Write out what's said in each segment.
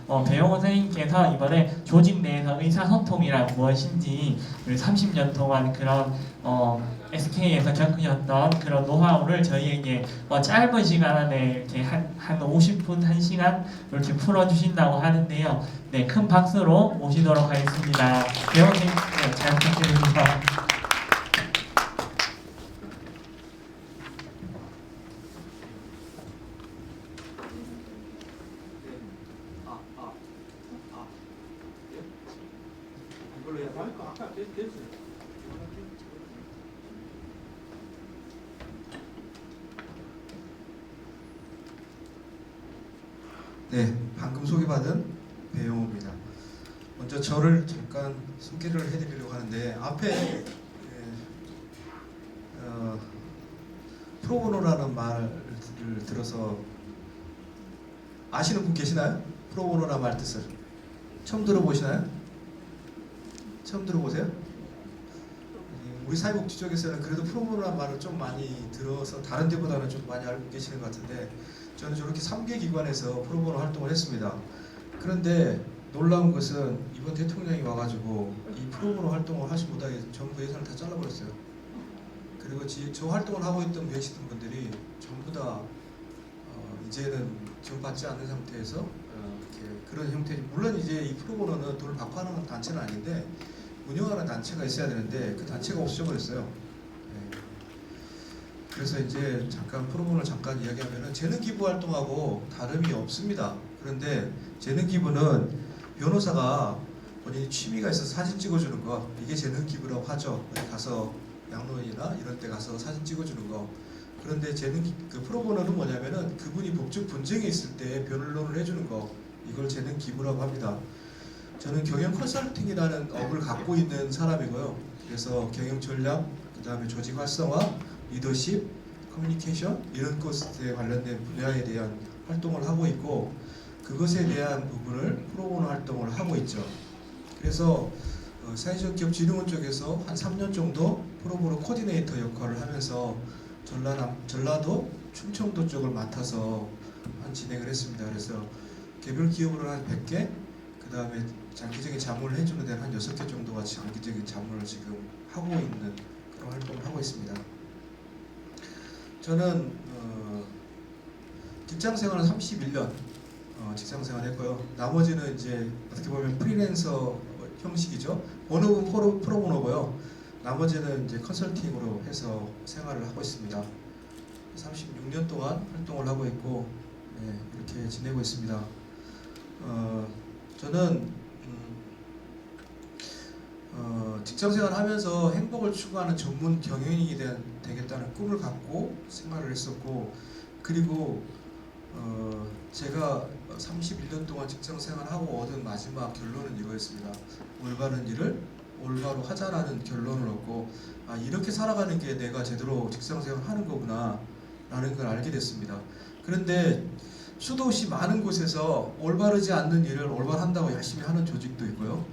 배용호 선생님께서 이번에 조직 내에서 의사소통이란 무엇인지 30년 동안 그런 SK에서 겪으셨던 그런 노하우를 저희에게 짧은 시간 안에 이렇게 한 50분, 1시간 이렇게 풀어주신다고 하는데요. 네, 큰 박수로 모시도록 하겠습니다. 배용호 선생님, 잘 부탁드립니다. 네, 방금 소개받은 배용호입니다. 먼저 저를 잠깐 소개를 해드리려고 하는데 앞에 프로보노라는 말을 들어서 아시는 분 계시나요? 프로보노라는 말 뜻을 처음 들어보시나요? 처음 들어보세요? 우리 사회복지 쪽에서는 그래도 프로보노라는 말을 좀 많이 들어서 다른 데보다는 좀 많이 알고 계시는 것 같은데 저는 저렇게 3개 기관에서 프로보노 활동을 했습니다. 그런데 놀라운 것은 이번 대통령이 와가지고 이 프로보노 활동을 하지 못하게 정부 예산을 다 잘라버렸어요. 그리고 저 활동을 하고 있던 계시던 분들이 전부 다 이제는 지원받지 않는 상태에서 이렇게 그런 형태. 물론 이제 이 프로보노는 돈을 받고 하는 단체는 아닌데 운영하는 단체가 있어야 되는데 그 단체가 없어져버렸어요. 네. 그래서 이제 잠깐 프로보노를 잠깐 이야기하면은 재능 기부 활동하고 다름이 없습니다. 그런데 재능 기부는 변호사가 본인이 취미가 있어서 사진 찍어주는 거, 이게 재능 기부라고 하죠. 어디 가서 양로원이나 이런 데 가서 사진 찍어주는 거. 그런데 그 프로보노는 뭐냐면은 그분이 법적 분쟁이 있을 때 변론을 해주는 거, 이걸 재능 기부라고 합니다. 저는 경영 컨설팅이라는 업을 갖고 있는 사람이고요. 그래서 경영 전략, 그 다음에 조직 활성화, 리더십, 커뮤니케이션 이런 것에 관련된 분야에 대한 활동을 하고 있고 그것에 대한 부분을 프로보노 활동을 하고 있죠. 그래서 사회적 기업 진흥원 쪽에서 한 3년 정도 프로보노 코디네이터 역할을 하면서 전라도, 충청도 쪽을 맡아서 진행을 했습니다. 그래서 개별 기업으로 한 100개, 그 다음에 장기적인 자문을 해주는 데는 한 6개 정도가 장기적인 자문을 지금 하고 있는 그런 활동을 하고 있습니다. 저는 직장생활은 31년 직장생활 했고요. 나머지는 이제 어떻게 보면 프리랜서 형식이죠. 본업은 프로보노고요. 나머지는 이제 컨설팅으로 해서 생활을 하고 있습니다. 36년 동안 활동을 하고 있고 네, 이렇게 지내고 있습니다. 저는 직장생활 하면서 행복을 추구하는 전문 경영인이 되겠다는 꿈을 갖고 생활을 했었고 그리고 제가 31년 동안 직장생활하고 얻은 마지막 결론은 이거였습니다. 올바른 일을 올바로 하자라는 결론을 얻고 이렇게 살아가는 게 내가 제대로 직장생활 하는 거구나 라는 걸 알게 됐습니다. 그런데 수도 없이 많은 곳에서 올바르지 않는 일을 올바른다고 열심히 하는 조직도 있고요.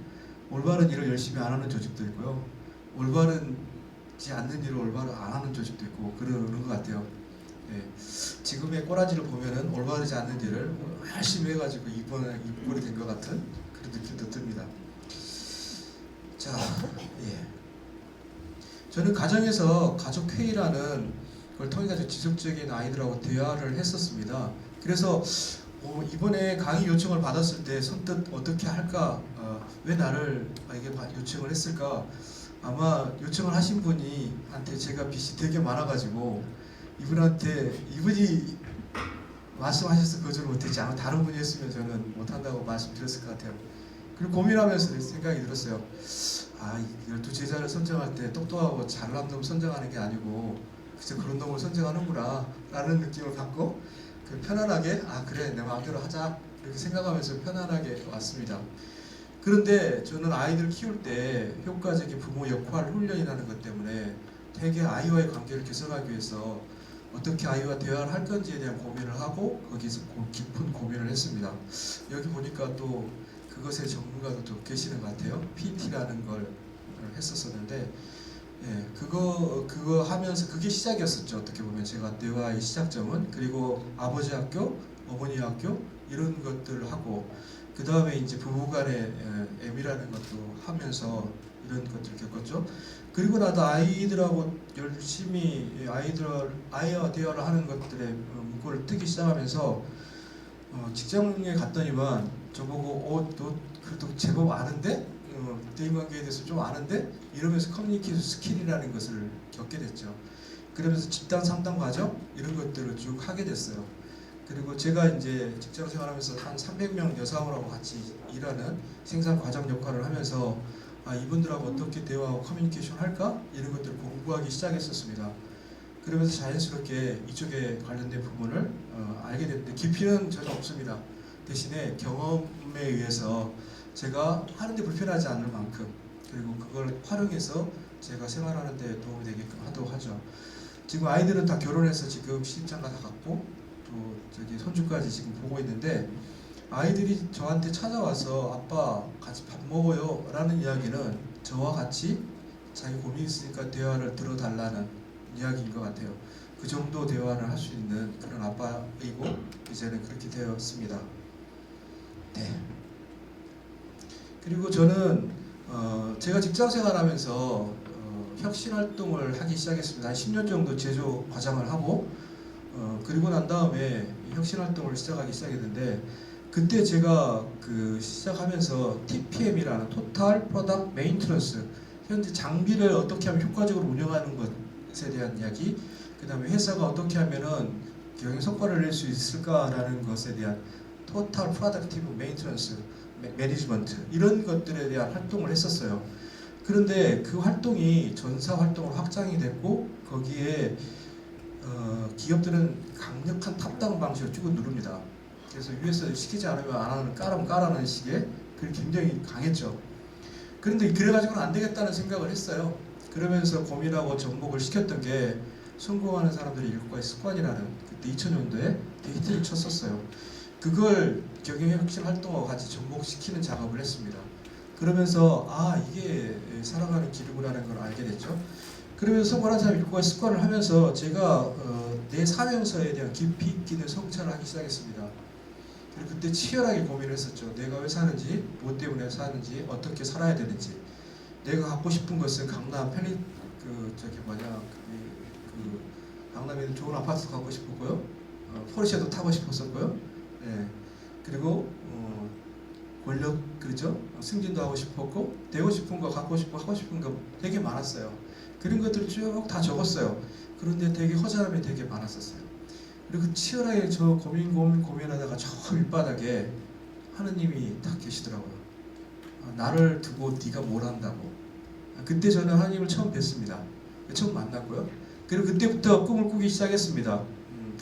올바른 일을 열심히 안 하는 조직도 있고요. 올바르지 않는 일을 올바로 안 하는 조직도 있고 그러는 것 같아요. 네. 지금의 꼬라지를 보면은 올바르지 않는 일을 열심히 해가지고 이번이 된 것 같은 그런 느낌도 듭니다. 자, 예. 저는 가정에서 가족회의라는 걸 통해 가지고 지속적인 아이들하고 대화를 했었습니다. 그래서 이번에 강의 요청을 받았을 때 선뜻 어떻게 할까, 왜 나를 이게 요청을 했을까, 아마 요청을 하신 분이 한테 제가 빚이 되게 많아가지고 이분이 말씀하셔서 거절을 못했지 아마 다른 분이 했으면 저는 못한다고 말씀드렸을 것 같아요. 그리고 고민하면서 생각이 들었어요. 열두 제자를 선정할 때 똑똑하고 잘난 놈 선정하는 게 아니고 그저 그런 놈을 선정하는구나 라는 느낌을 받고 편안하게 그래 내 마음대로 하자 이렇게 생각하면서 편안하게 왔습니다. 그런데 저는 아이들 키울 때 효과적인 부모 역할 훈련이라는 것 때문에 되게 아이와의 관계를 개선하기 위해서 어떻게 아이와 대화를 할 건지에 대한 고민을 하고 거기서 깊은 고민을 했습니다. 여기 보니까 또 그것의 전문가도 또 계시는 것 같아요. PT라는 걸 했었었는데 예, 그거 하면서 그게 시작이었었죠. 어떻게 보면 제가 대화의 시작점은. 그리고 아버지 학교, 어머니 학교 이런 것들을 하고 그 다음에 이제 부부간의 애미라는 것도 하면서 이런 것들을 겪었죠. 그리고 나도 아이들하고 열심히 아이와 대화를 하는 것들에 문구를 뜨기 시작하면서 직장에 갔더니만 저보고 너 그래도 제법 아는데? 대인관계에 대해서 좀 아는데? 이러면서 커뮤니케이션 스킬이라는 것을 겪게 됐죠. 그러면서 집단 상담 과정 이런 것들을 쭉 하게 됐어요. 그리고 제가 이제 직장 생활하면서 한 300명 여사원하고 같이 일하는 생산 과장 역할을 하면서 이분들하고 어떻게 대화하고 커뮤니케이션 할까? 이런 것들을 공부하기 시작했었습니다. 그러면서 자연스럽게 이쪽에 관련된 부분을 알게 됐는데 깊이는 전혀 없습니다. 대신에 경험에 의해서 제가 하는데 불편하지 않을 만큼 그리고 그걸 활용해서 제가 생활하는 데 도움이 되게끔 하도록 하죠. 지금 아이들은 다 결혼해서 지금 시집장가 다 갔고 또 저기 손주까지 지금 보고 있는데 아이들이 저한테 찾아와서 아빠 같이 밥 먹어요 라는 이야기는 저와 같이 자기 고민이 있으니까 대화를 들어달라는 이야기인 것 같아요. 그 정도 대화를 할 수 있는 그런 아빠이고 이제는 그렇게 되었습니다. 네. 그리고 저는 제가 직장 생활하면서 혁신 활동을 하기 시작했습니다. 한 10년 정도 제조 과장을 하고 그리고 난 다음에 혁신 활동을 시작하기 시작했는데 그때 제가 시작하면서 TPM이라는 Total Product Maintenance 현재 장비를 어떻게 하면 효과적으로 운영하는 것에 대한 이야기 그 다음에 회사가 어떻게 하면은 경영 성과를 낼 수 있을까라는 것에 대한 Total Productive Maintenance Management 이런 것들에 대한 활동을 했었어요. 그런데 그 활동이 전사 활동으로 확장이 됐고 거기에 기업들은 강력한 탑다운 방식을 쭉 누릅니다. 그래서 위에서 시키지 않으면 안 하는 까라면 까라는 식의 그게 굉장히 강했죠. 그런데 그래가지고는 안 되겠다는 생각을 했어요. 그러면서 고민하고 접목을 시켰던 게 성공하는 사람들의 일과 습관이라는 그때 2000년도에 데이트를 쳤었어요. 그걸 경영혁신 활동과 같이 접목시키는 작업을 했습니다. 그러면서 이게 살아가는 기름이라는 걸 알게 됐죠. 그러면서 성공하는 사람의 일과 습관을 하면서 제가 내 사명서에 대한 깊이 있는 성찰을 하기 시작했습니다. 그리고 그때 치열하게 고민을 했었죠. 내가 왜 사는지, 무엇 때문에 사는지, 어떻게 살아야 되는지. 내가 갖고 싶은 것은 강남 강남에 있는 좋은 아파트도 갖고 싶었고요. 포르쉐도 타고 싶었었고요. 예. 그리고 권력 그렇죠? 승진도 하고 싶었고 되고 싶은 거 갖고 싶고 하고 싶은 거 되게 많았어요. 그런 것들을 쭉 다 적었어요. 그런데 되게 허전함이 되게 많았었어요. 그리고 치열하게 저 고민하다가 저 밑바닥에 하느님이 딱 계시더라고요. 나를 두고 네가 뭘 한다고. 그때 저는 하느님을 처음 뵀습니다. 처음 만났고요. 그리고 그때부터 꿈을 꾸기 시작했습니다.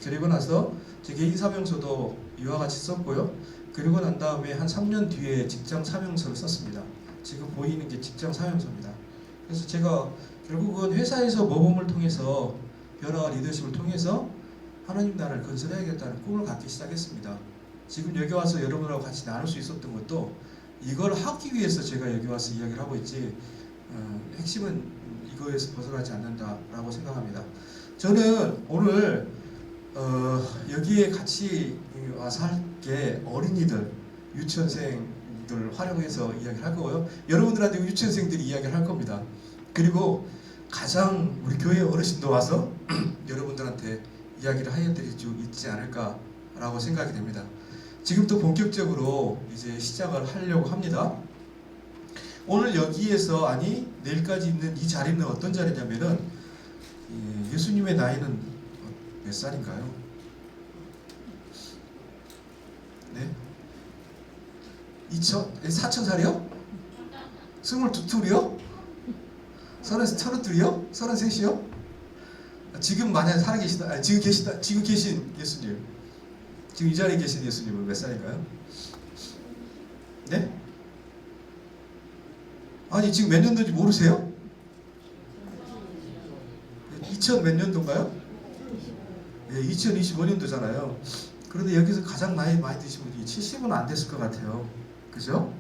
그리고 나서 제 개인 사명서도 이와 같이 썼고요. 그리고 난 다음에 한 3년 뒤에 직장 사명서를 썼습니다. 지금 보이는 게 직장 사명서입니다. 그래서 제가 결국은 회사에서 모범을 통해서 변화와 리더십을 통해서 하나님 나라를 건설해야겠다는 꿈을 갖기 시작했습니다. 지금 여기 와서 여러분하고 같이 나눌 수 있었던 것도 이걸 하기 위해서 제가 여기 와서 이야기를 하고 있지 핵심은 이거에서 벗어나지 않는다라고 생각합니다. 저는 오늘 여기에 같이 와서 할 게 어린이들, 유치원생들 활용해서 이야기를 할 거고요. 여러분들한테 유치원생들이 이야기를 할 겁니다. 그리고 가장 우리 교회 어르신도 와서 여러분들한테 이야기를 해드릴 수 있지 않을까라고 생각이 됩니다. 지금부터 본격적으로 이제 시작을 하려고 합니다. 오늘 여기에서 내일까지 있는 이 자리는 어떤 자리냐면은 예수님의 나이는 몇 살인가요? 네? 4,000살이요? 22이요? 32이요? 33이요? 지금 만약에 살아계시다, 지금 계신 예수님, 지금 이 자리에 계신 예수님은 몇 살인가요? 네? 지금 몇 년도인지 모르세요? 2000 몇 년도인가요? 네, 2025년도잖아요. 그런데 여기서 가장 나이 많이 드신 분이 70은 안 됐을 것 같아요. 그죠?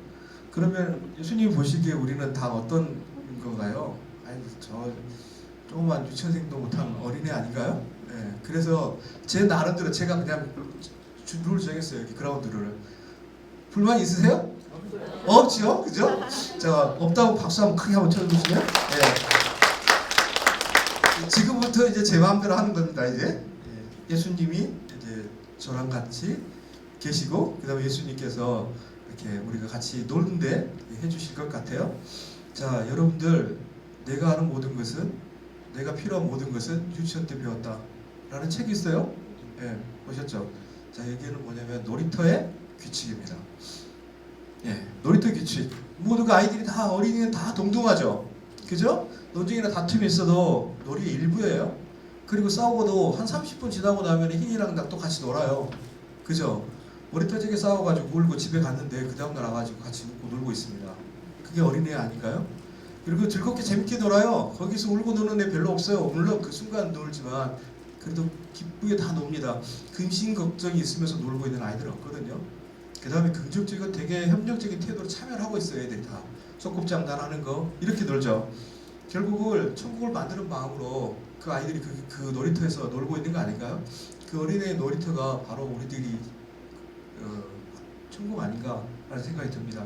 그러면 예수님이 보시기에 우리는 다 어떤 건가요? 저 조그만 유치원생도 못한 어린애 아닌가요? 네, 그래서 제 나름대로 제가 그냥 룰을 정했어요. 여기 그라운드를. 불만 있으세요? 없죠, 그죠? 자, 없다고 박수 한번 크게 한번 쳐주시면, 지금부터 이제 제 마음대로 하는 겁니다. 이제 예수님이 이제 저랑 같이 계시고, 그다음에 예수님께서 이렇게 우리가 같이 노는데 해주실 것 같아요. 자, 여러분들, 내가 아는 모든 것은, 내가 필요한 모든 것은 유치원 때 배웠다라는 책이 있어요. 보셨죠? 자, 여기는 뭐냐면 놀이터의 규칙입니다. 놀이터 규칙. 모두가 아이들이 다, 어린이는 다 동등하죠. 그죠? 논쟁이나 다툼이 있어도 놀이의 일부예요. 그리고 싸우고도 한 30분 지나고 나면 흰이랑 닭도 같이 놀아요. 그죠? 놀이터지게 싸워가지고 울고 집에 갔는데 그 다음날 와가지고 같이 웃고 놀고 있습니다. 그게 어린애 아닌가요? 그리고 즐겁게 재밌게 놀아요. 거기서 울고 노는 애 별로 없어요. 물론 그 순간 놀지만 그래도 기쁘게 다 놉니다. 근심 걱정이 있으면서 놀고 있는 아이들 없거든요. 그 다음에 긍정적이고 되게 협력적인 태도로 참여를 하고 있어요. 애들이 다 소꿉장난하는 거 이렇게 놀죠. 결국을 천국을 만드는 마음으로 그 아이들이 그 놀이터에서 놀고 있는 거 아닌가요? 그 어린애의 놀이터가 바로 우리들이 천국 아닌가라는 생각이 듭니다.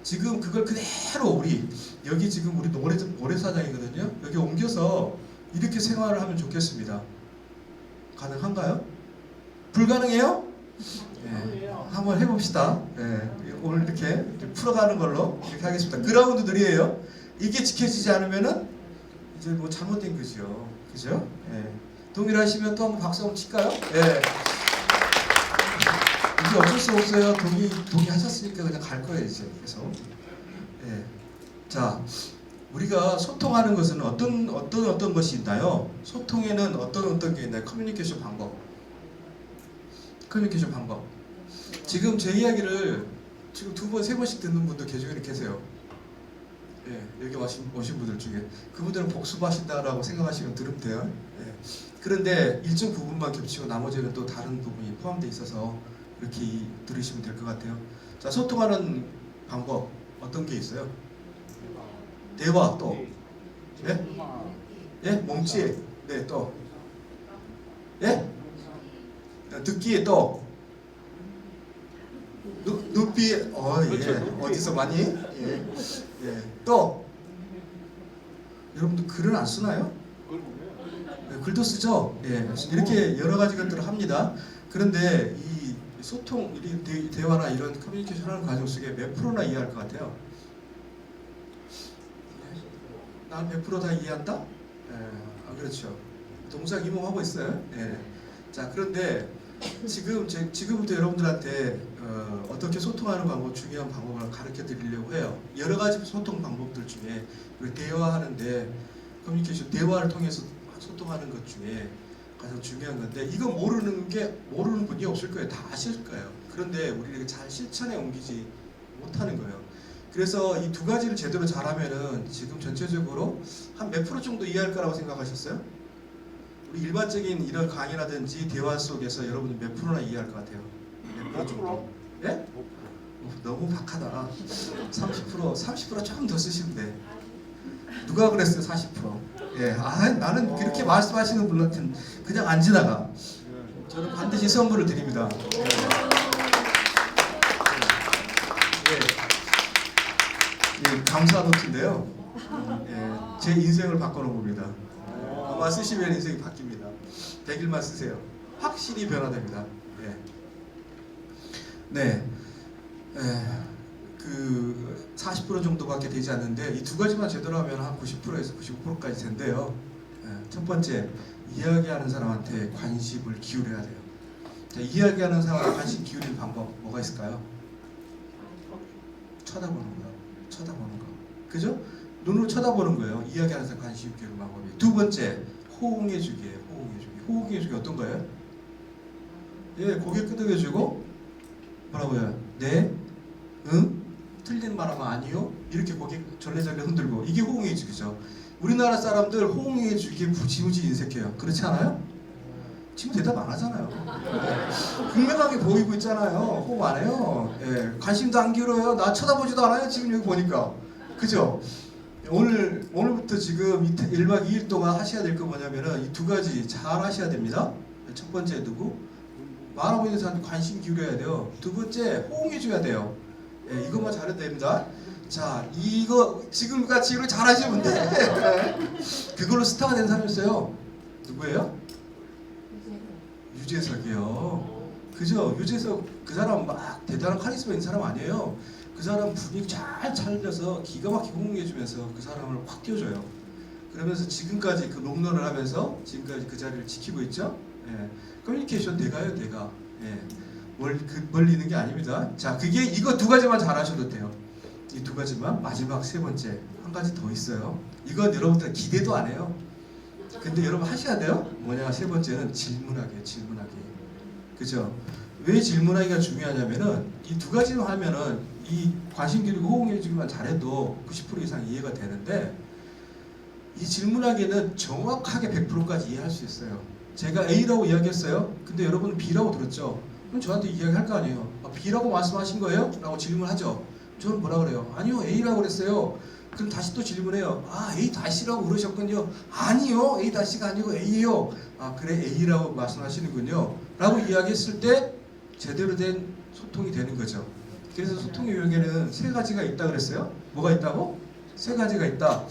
지금 그걸 그대로 우리 여기 지금 우리 모래사장이거든요. 여기 옮겨서 이렇게 생활을 하면 좋겠습니다. 가능한가요? 불가능해요? 한번 해봅시다. 오늘 이렇게 풀어가는 걸로 이렇게 하겠습니다. 그라운드들이에요. 이게 지켜지지 않으면은 이제 뭐 잘못된 거죠. 그죠? 동일하시면 또 한번 박수 한번 칠까요? 이제 어쩔 수 없어요. 동의하셨으니까 그냥 갈 거예요 이제. 그래서 자, 우리가 소통하는 것은 어떤 것이 있나요? 소통에는 어떤 게 있나요? 커뮤니케이션 방법. 지금 제 이야기를 지금 2번, 3번씩 듣는 분들 계중에 계세요. 여기 오신 분들 중에 그분들은 복습하신다라고 생각하시면 들으면 돼요. 그런데 일정 부분만 겹치고 나머지는 또 다른 부분이 포함되어 있어서 이렇게 들으시면 될 것 같아요. 자, 소통하는 방법 어떤 게 있어요? 대화 또 몸짓 또 듣기 또 눈빛 어디서 많이 또 여러분들 글은 안 쓰나요? 글도 쓰죠. 이렇게 여러 가지 것들을 합니다. 그런데 이 소통, 대화나 이런 커뮤니케이션 하는 과정 속에 몇 프로나 이해할 것 같아요? 난 100% 다 이해한다? 그렇죠. 동상이몽하고 있어요. 자, 그런데 지금부터 여러분들한테 어떻게 소통하는 방법, 중요한 방법을 가르쳐 드리려고 해요. 여러 가지 소통 방법들 중에 대화하는데 커뮤니케이션, 대화를 통해서 소통하는 것 중에 가장 중요한 건데 이거 모르는 분이 없을 거예요. 다 아실 거예요. 그런데 우리가 잘 실천에 옮기지 못하는 거예요. 그래서 이 두 가지를 제대로 잘하면은 지금 전체적으로 한 몇 프로 정도 이해할 거라고 생각하셨어요? 우리 일반적인 이런 강의라든지 대화 속에서 여러분이 몇 프로나 이해할 것 같아요? 몇 프로 정도? 예? 너무 박하다. 30% 조금 더 쓰시면 돼. 누가 그랬어요? 40%. 나는 그렇게 말씀하시는 분한테는 그냥 안 지나가. 저는 반드시 선물을 드립니다. 감사 노트인데요. 제 인생을 바꿔놓은 겁니다. 아마 쓰시면 인생이 바뀝니다. 100일만 쓰세요. 확실히 변화됩니다. 그 40% 정도밖에 되지 않는데 이 두 가지만 제대로 하면 한 90%에서 95%까지 된대요. 첫 번째, 이야기하는 사람한테 관심을 기울여야 돼요. 자, 이야기하는 사람한테 관심 기울이는 방법 뭐가 있을까요? 쳐다보는 거. 그죠? 눈으로 쳐다보는 거예요. 이야기하는 사람 관심 기울이는 방법이. 두 번째, 호응해주기예요. 호응해주기 어떤 거예요? 고개 끄덕여주고 뭐라고요? 네? 응? 틀린 말하면 아니요? 이렇게 고개 절레절레 흔들고 이게 호응해주기죠. 우리나라 사람들 호응해주기에 무지무지 인색해요. 그렇지 않아요? 지금 대답 안 하잖아요. 분명하게 보이고 있잖아요. 호응 안 해요. 관심도 안 기울어요. 나 쳐다보지도 않아요. 지금 여기 보니까. 그죠? 오늘부터 지금 1박 2일 동안 하셔야 될 거 뭐냐면은 이 두 가지 잘 하셔야 됩니다. 첫 번째 누구? 말하고 있는 사람한테 관심 기울여야 돼요. 두 번째 호응해줘야 돼요. 예, 이것만 잘해도 됩니다. 자, 이거 지금같이 이걸 잘하시면 돼. 그걸로 스타가 된 사람이 있어요. 누구예요? 유재석이요. 그죠? 유재석 그 사람 막 대단한 카리스마 있는 사람 아니에요. 그 사람 분위기 잘 살려서 기가 막히게 호응해주면서 그 사람을 확 띄워줘요. 그러면서 지금까지 그 롱런을 하면서 지금까지 그 자리를 지키고 있죠. 예. 커뮤니케이션 내가요, 내가. 예. 멀리 있는 게 아닙니다. 자, 그게 이거 두 가지만 잘하셔도 돼요. 이 두 가지만. 마지막 세 번째 한 가지 더 있어요. 이건 여러분들 기대도 안 해요. 근데 여러분 하셔야 돼요. 뭐냐, 세 번째는 질문하기, 질문하기. 그죠? 왜 질문하기가 중요하냐면은 이 두 가지만 하면은 이 관심 기울이고 호응해주기만 잘해도 90% 이상 이해가 되는데, 이 질문하기는 정확하게 100%까지 이해할 수 있어요. 제가 A라고 이야기했어요. 근데 여러분은 B라고 들었죠. 그럼 저한테 이야기할 거 아니에요. 아, B라고 말씀하신 거예요? 라고 질문하죠. 저는 뭐라 그래요? 아니요, A라고 그랬어요. 그럼 다시 또 질문해요. 아, A-라고 그러셨군요. 아니요, A-가 아니고 A예요. 아, 그래, A라고 말씀하시는군요. 라고 이야기했을 때 제대로 된 소통이 되는 거죠. 그래서 소통의 요령에는 세 가지가 있다 그랬어요. 뭐가 있다고? 세 가지가 있다.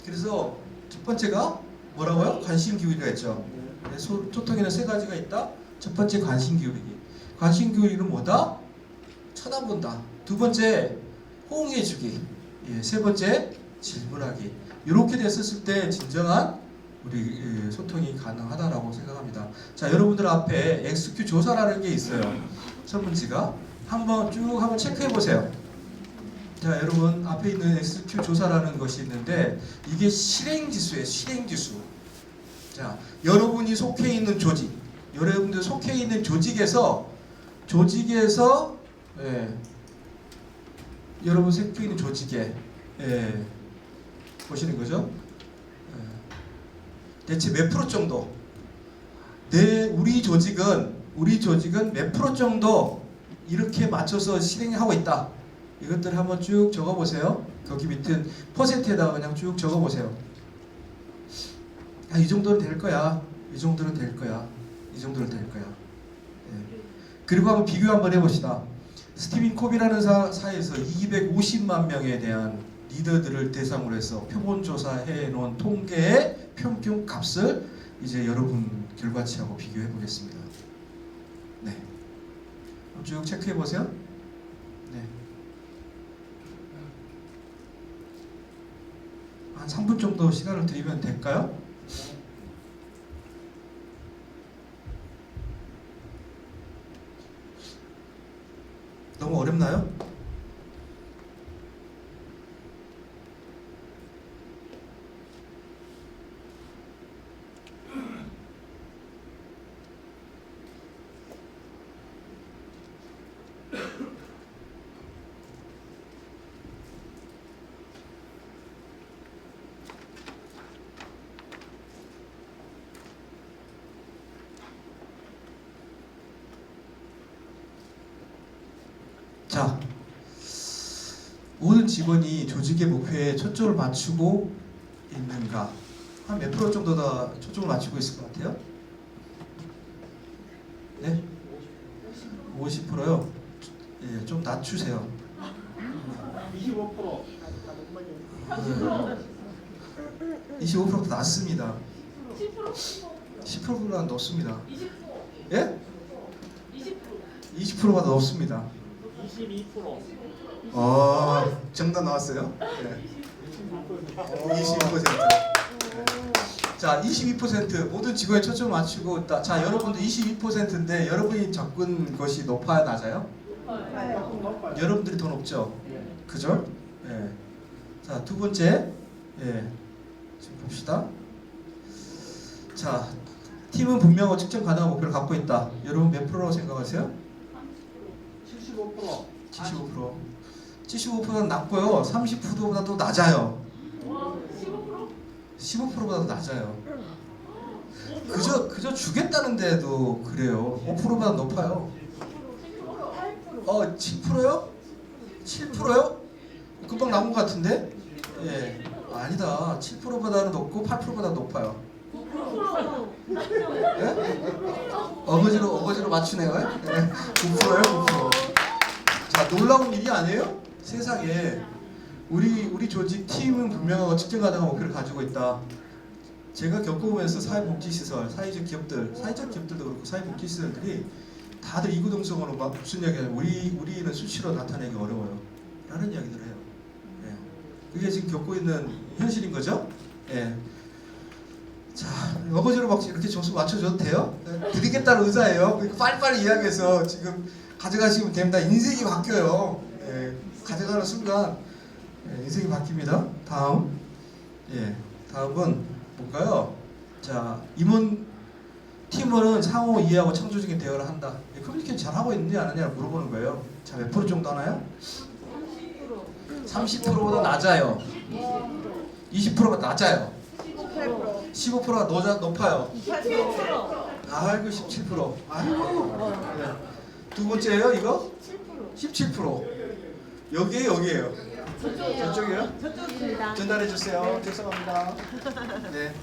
그래서 첫 번째가 뭐라고요? 관심 기울이가 있죠. 소통에는 세 가지가 있다. 첫 번째 관심 기울이기. 관심 기울이는 뭐다? 쳐다본다. 두 번째 호응해주기. 예, 세 번째 질문하기. 이렇게 됐었을 때 진정한 우리 소통이 가능하다라고 생각합니다. 자, 여러분들 앞에 XQ 조사라는 게 있어요. 설문지가 한번 체크해 보세요. 자, 여러분 앞에 있는 XQ 조사라는 것이 있는데 이게 실행지수예요. 실행지수. 자, 여러분이 속해 있는 조직, 여러분들 속해 있는 조직에서 예, 여러분 속해 있는 조직에 예, 보시는 거죠. 예, 대체 몇 프로 정도? 우리 조직은 몇 프로 정도 이렇게 맞춰서 실행하고 있다. 이것들 한번 쭉 적어보세요. 거기 밑에 퍼센트에다가 그냥 쭉 적어보세요. 아, 이 정도는 될 거야. 이 정도는 될 거야. 이 정도는 될 거야. 예. 그리고 한번 비교 한번 해봅시다. 스티븐 코비라는 사에서 250만 명에 대한 리더들을 대상으로 해서 표본조사해 놓은 통계의 평균 값을 이제 여러분 결과치하고 비교해 보겠습니다. 네. 쭉 체크해 보세요. 네. 한 3분 정도 시간을 드리면 될까요? 너무 어렵나요? 자, 모든 직원이 조직의 목표에 초점을 맞추고 있는가? 한 몇 프로 정도 다 초점을 맞추고 있을 것 같아요? 네? 50%요? 예, 좀 낮추세요. 25%. 25%보다 낮습니다. 10%보다 높습니다. 예? 20%보다 높습니다. 22%. 정답 나왔어요? 네. 22%. 자, 22% 모든 직원에 초점을 맞추고 있다. 자, 여러분들 22%인데 여러분이 접근 것이 높아야 낮아요? 여러분들이 더 높죠? 그죠? 예. 자, 두 번째. 예. 지금 봅시다. 자, 팀은 분명히 측정 가능한 목표를 갖고 있다. 여러분 몇 프로라고 생각하세요? 75%. 75%. 75%는 낮고요. 30%보다 더 낮아요. 15%보다 더 낮아요. 그저 주겠다는데도 그래요. 5%보다 높아요. 7%요? 7%요? 금방 나온 것 같은데? 예. 아니다. 7%보다는 높고 8%보다 높아요. 예? 어거지로 맞추네요. 예? 9%예요, 9%. 자, 놀라운 일이 아니에요? 세상에 우리 조직 팀은 분명하고 측정 가능한 목표를 가지고 있다. 제가 겪어보면서 사회복지시설, 사회적 기업들도 그렇고 사회복지시설들이 다들 이구동성으로 막 무슨 이야기하냐면 우리는 수치로 나타내기 어려워요 라는 이야기들을 해요. 예. 그게 지금 겪고 있는 현실인 거죠. 예. 자, 어거지로 막 이렇게 점수 맞춰줘도 돼요? 예, 드리겠다는 의사예요. 그러니까 빨리빨리 이야기해서 지금 가져가시면 됩니다. 인생이 바뀌어요. 예. 가져가는 순간 예, 인생이 바뀝니다. 다음. 예. 다음은 뭘까요? 자, 임원 팀원은 상호 이해하고 창조적인 대화를 한다. 예, 커뮤니케이션 잘 하고 있느냐 안 하느냐를 물어보는 거예요. 자, 몇 프로 정도 하나요? 30%보다 낮아요. 20%가 낮아요. 15%가 높아요. 17%. 아이고 17%. 아이고. 네. 두 번째예요 이거? 17%. 여기에요. 저쪽이에요? 저쪽입니다. 전달해 주세요. 죄송합니다. 네.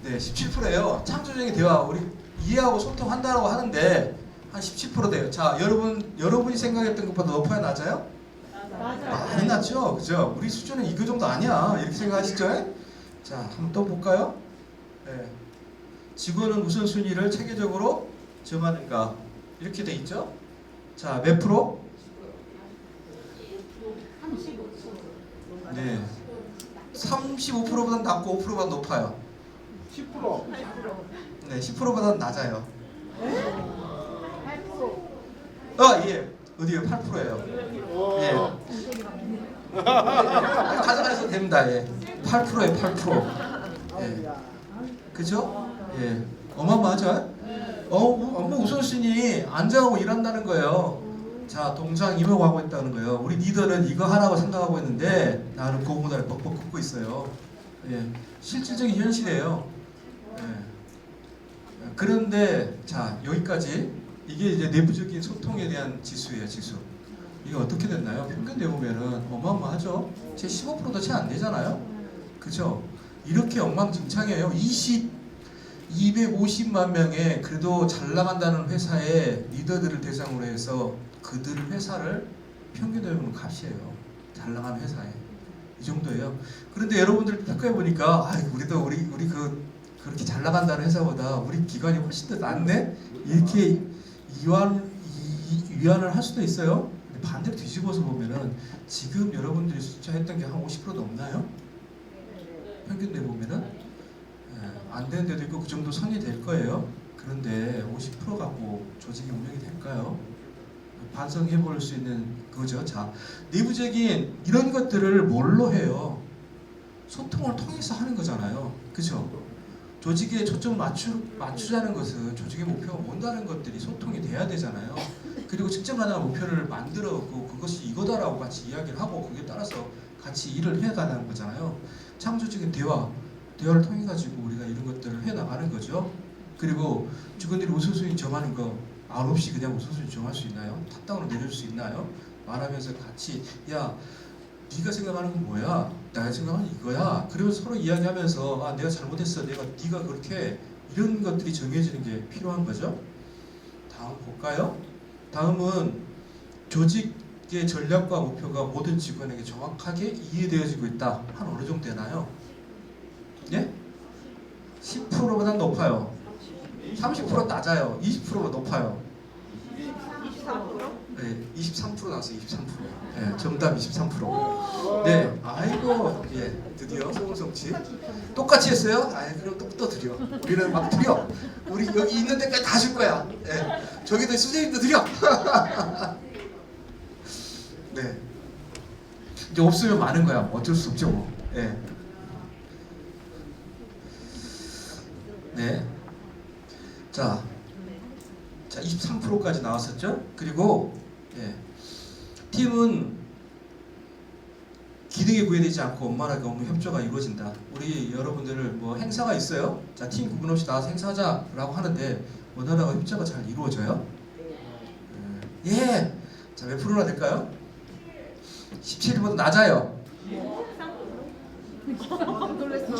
네, 17%예요. 창조적인 대화 우리 이해하고 소통한다라고 하는데 한 17% 돼요. 자, 여러분이 생각했던 것보다 높아요, 낮아요? 많이 낮죠, 그죠? 우리 수준은 이거 정도 아니야. 이렇게 생각하시죠? 자, 한번 또 볼까요? 네. 직원은 우선순위를 체계적으로 정하는가 이렇게 돼 있죠? 자, 몇 프로? 35%. 네, 35%보다 낮고 5%보다 높아요. 10%. 네, 10%보다 낮아요. 8%. 예, 어디요? 8%예요. 예, 오. 가져가셔도 됩니다. 예, 8%예요, 8%. 예, 그죠? 예, 어마어마하죠? 업무 우선순위 안정하고 일한다는 거예요. 자, 동상 임하고 있다는 거예요. 우리 리더는 이거 하라고 생각하고 있는데 나는 고무다를 뻑뻑 긋고 있어요. 예, 실질적인 현실이에요. 예. 그런데 자, 여기까지 이게 이제 내부적인 소통에 대한 지수예요, 지수. 이게 어떻게 됐나요? 평균 내보면은 어마어마하죠. 제 15%도 채 안 되잖아요. 그죠? 이렇게 엉망진창이에요. 250만 명의 그래도 잘 나간다는 회사의 리더들을 대상으로 해서 그들 회사를 평균 내보면 값이에요. 잘 나가는 회사에 이 정도예요. 그런데 여러분들 평가해 보니까 우리도 우리 그렇게 잘 나간다는 회사보다 우리 기관이 훨씬 더 낫네 이렇게 위안을 할 수도 있어요. 근데 반대로 뒤집어서 보면은 지금 여러분들이 숫자했던 게 한 50% 넘나요? 평균 내보면은 안 되는 데도 있고 그 정도 선이 될 거예요. 그런데 50% 갖고 조직이 운영이 될까요? 반성해 볼 수 있는 거죠. 자, 내부적인 이런 것들을 뭘로 해요? 소통을 통해서 하는 거잖아요. 그죠? 조직에 초점을 맞추자는 것은 조직의 목표가 뭔다는 것들이 소통이 돼야 되잖아요. 그리고 측정 가능한 목표를 만들었고 그것이 이거다라고 같이 이야기를 하고 거기에 따라서 같이 일을 해가는 거잖아요. 창조적인 대화를 통해 가지고 우리가 이런 것들을 해 나가는 거죠. 그리고 직원들이 우선순위 정하는 거 없이 그냥 우선순위 정할 수 있나요? 탑다운으로 내려줄 수 있나요? 말하면서 같이 야 네가 생각하는 건 뭐야? 내가 생각하는 이거야. 그러면서 서로 이야기하면서 내가 잘못했어. 네가 그렇게 이런 것들이 정해지는 게 필요한 거죠. 다음 볼까요? 다음은 조직의 전략과 목표가 모든 직원에게 정확하게 이해되어지고 있다. 한 어느 정도 되나요? 예? 10%보다 높아요. 30% 낮아요. 20%가 높아요. 23%? 네, 23% 나왔어요. 23%. 네, 정답 23%. 네, 아이고, 예, 드디어 소금성치 똑같이 했어요. 그럼 또 드려. 우리는 막 드려. 우리 여기 있는 데까지 다 줄 거야. 예, 저기도 수재님도 드려. 네, 이제 없으면 많은 거야. 어쩔 수 없죠, 뭐. 예. 네. 자, 23%까지 나왔었죠. 그리고 팀은 기능에 구애되지 않고 원만하게 업무 협조가 이루어진다. 우리 여러분들을 뭐 행사가 있어요. 자, 팀 구분 없이 나와서 행사하자라고 하는데 원활하고 협조가 잘 이루어져요. 예. 자, 몇 프로나 될까요? 17보다 낮아요. 놀랬어.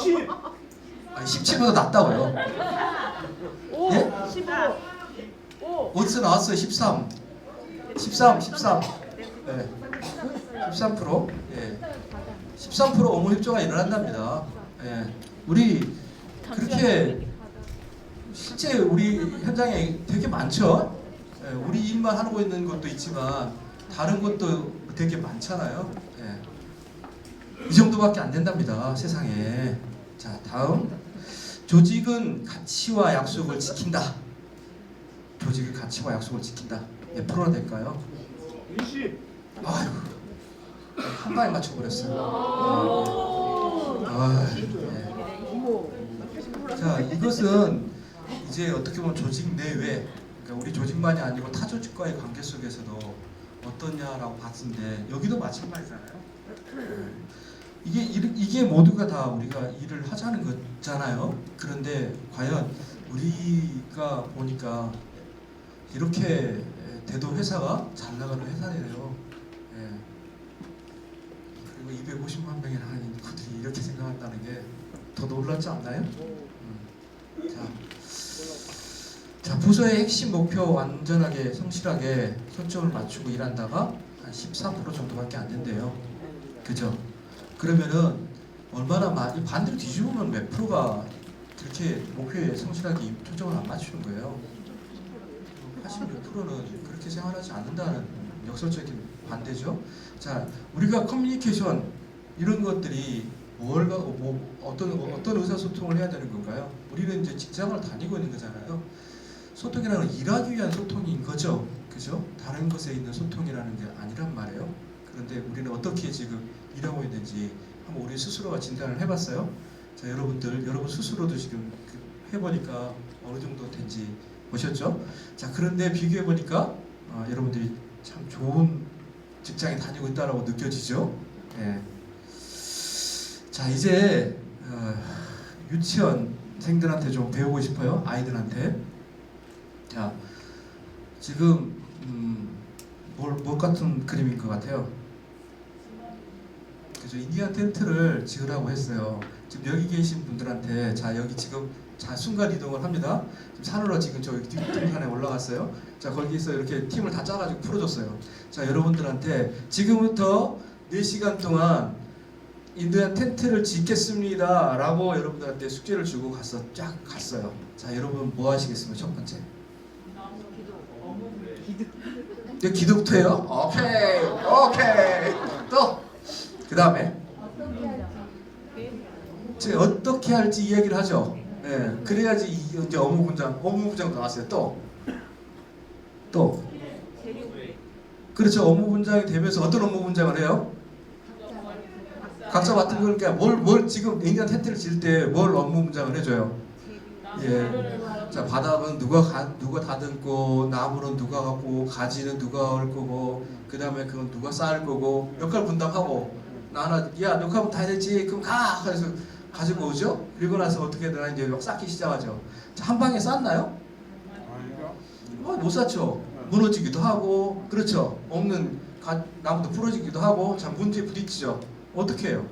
17보다 낮다고요. 예? 15. 어디서 나왔어요? 13. 13. 예. 13%. 예. 13% 업무 협조가 일어난답니다. 예. 우리 그렇게 실제 우리 현장에 되게 많죠. 예. 우리 일만 하고 있는 것도 있지만 다른 것도 되게 많잖아요. 예. 이 정도밖에 안 된답니다. 세상에. 자, 다음. 조직은 가치와 약속을 지킨다. 조직은 가치와 약속을 지킨다. 몇 프로나 될까요? 20. 아이고, 한 방에 맞춰버렸어요. 자, 이것은 이제 어떻게 보면 조직 내외, 그러니까 우리 조직만이 아니고 타 조직과의 관계 속에서도 어떠냐라고 봤는데 여기도 마찬가지잖아요. 이게 모두가 다 우리가 일을 하자는 거잖아요. 그런데 과연 우리가 보니까 이렇게 대도 회사가 잘 나가는 회사네요. 예. 그리고 250만 명이라는 인구들이 이렇게 생각한다는 게 더 놀랍지 않나요? 자, 부서의 핵심 목표 완전하게 성실하게 초점을 맞추고 일한다가 한 14% 정도밖에 안 된대요. 그죠? 그러면은 얼마나 많이 반대로 뒤집으면 몇 프로가 그렇게 목표에 성실하게 초점을 안 맞추는 거예요. 86%는 그렇게 생활하지 않는다는 역설적인 반대죠. 자, 우리가 커뮤니케이션 이런 것들이 어떤 의사소통을 해야 되는 건가요? 우리는 이제 직장을 다니고 있는 거잖아요. 소통이라는 건 일하기 위한 소통인 거죠. 그죠? 다른 것에 있는 소통이라는 게 아니란 말이에요. 그런데 우리는 어떻게 지금 일하고 있는지 한번 우리 스스로가 진단을 해봤어요. 자, 여러분 스스로도 지금 해보니까 어느 정도 된지 보셨죠? 자, 그런데 비교해 보니까 여러분들이 참 좋은 직장에 다니고 있다라고 느껴지죠? 예. 자, 이제 유치원생들한테 좀 배우고 싶어요. 아이들한테. 자, 지금 뭘 같은 그림인 것 같아요? 그죠? 인디안 텐트를 지으라고 했어요. 지금 여기 계신 분들한테 자, 여기 지금 자, 순간 이동을 합니다. 지금 산으로 지금 저기 뒷산에 올라갔어요. 자, 거기서 이렇게 팀을 다 짜가지고 풀어줬어요. 자, 여러분들한테 지금부터 4시간 동안 인디안 텐트를 짓겠습니다 라고 여러분들한테 숙제를 주고 쫙 갔어요. 자, 여러분 뭐 하시겠습니까? 첫 번째. 기도부터 해요? 오케이. 또 그 다음에 어떻게 할지 이야기를 하죠. 예, 그래야지 이제 업무 분장 나왔어요. 또 그렇죠. 업무 분장이 되면서 어떤 업무 분장을 해요? 각자 맡은 거니까 뭘 지금 인간 텐트를 질 때 뭘 업무 분장을 해줘요? 예. 자, 바닥은 누가 다듬고, 나무는 누가 갖고, 가지는 누가 올 거고, 그 다음에 그건 누가 쌓을 거고, 역할 분담하고, 야, 역할 다 됐지? 그럼 가! 그래서 가지고 오죠? 그리고 나서 어떻게 되나 이제 막 쌓기 시작하죠. 자, 한 방에 쌓나요? 못 쌓죠. 무너지기도 하고, 그렇죠. 없는 나무도 부러지기도 하고, 자, 문제에 부딪히죠. 어떻게 해요?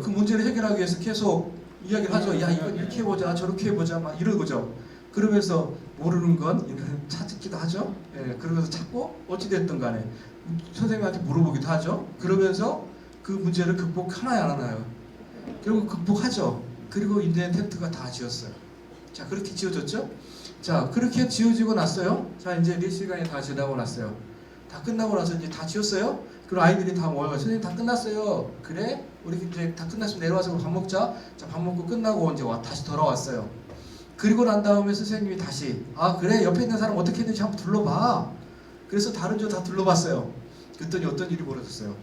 그 문제를 해결하기 위해서 계속 이야기를 하죠. 야, 이거 이렇게 해보자, 저렇게 해보자, 막 이런 거죠. 그러면서 모르는 건 찾기도 하죠. 예, 그러면서 찾고 어찌됐든 간에 선생님한테 물어보기도 하죠. 그러면서 그 문제를 극복하나요, 안 하나요? 결국 극복하죠. 그리고 인디안 텐트가 다 지었어요. 자, 그렇게 지어졌죠? 자, 그렇게 지어지고 났어요. 자, 이제 4시간이 다 지나고 났어요. 다 끝나고 나서 이제 다 지었어요. 그리고 아이들이 다 모여요. 선생님 다 끝났어요. 그래? 우리 이제 다 끝났으면 내려와서 밥 먹자. 자, 밥 먹고 끝나고 이제 다시 돌아왔어요. 그리고 난 다음에 선생님이 다시 그래, 옆에 있는 사람 어떻게 했는지 한번 둘러봐. 그래서 다른 조 다 둘러봤어요. 그랬더니 어떤 일이 벌어졌어요.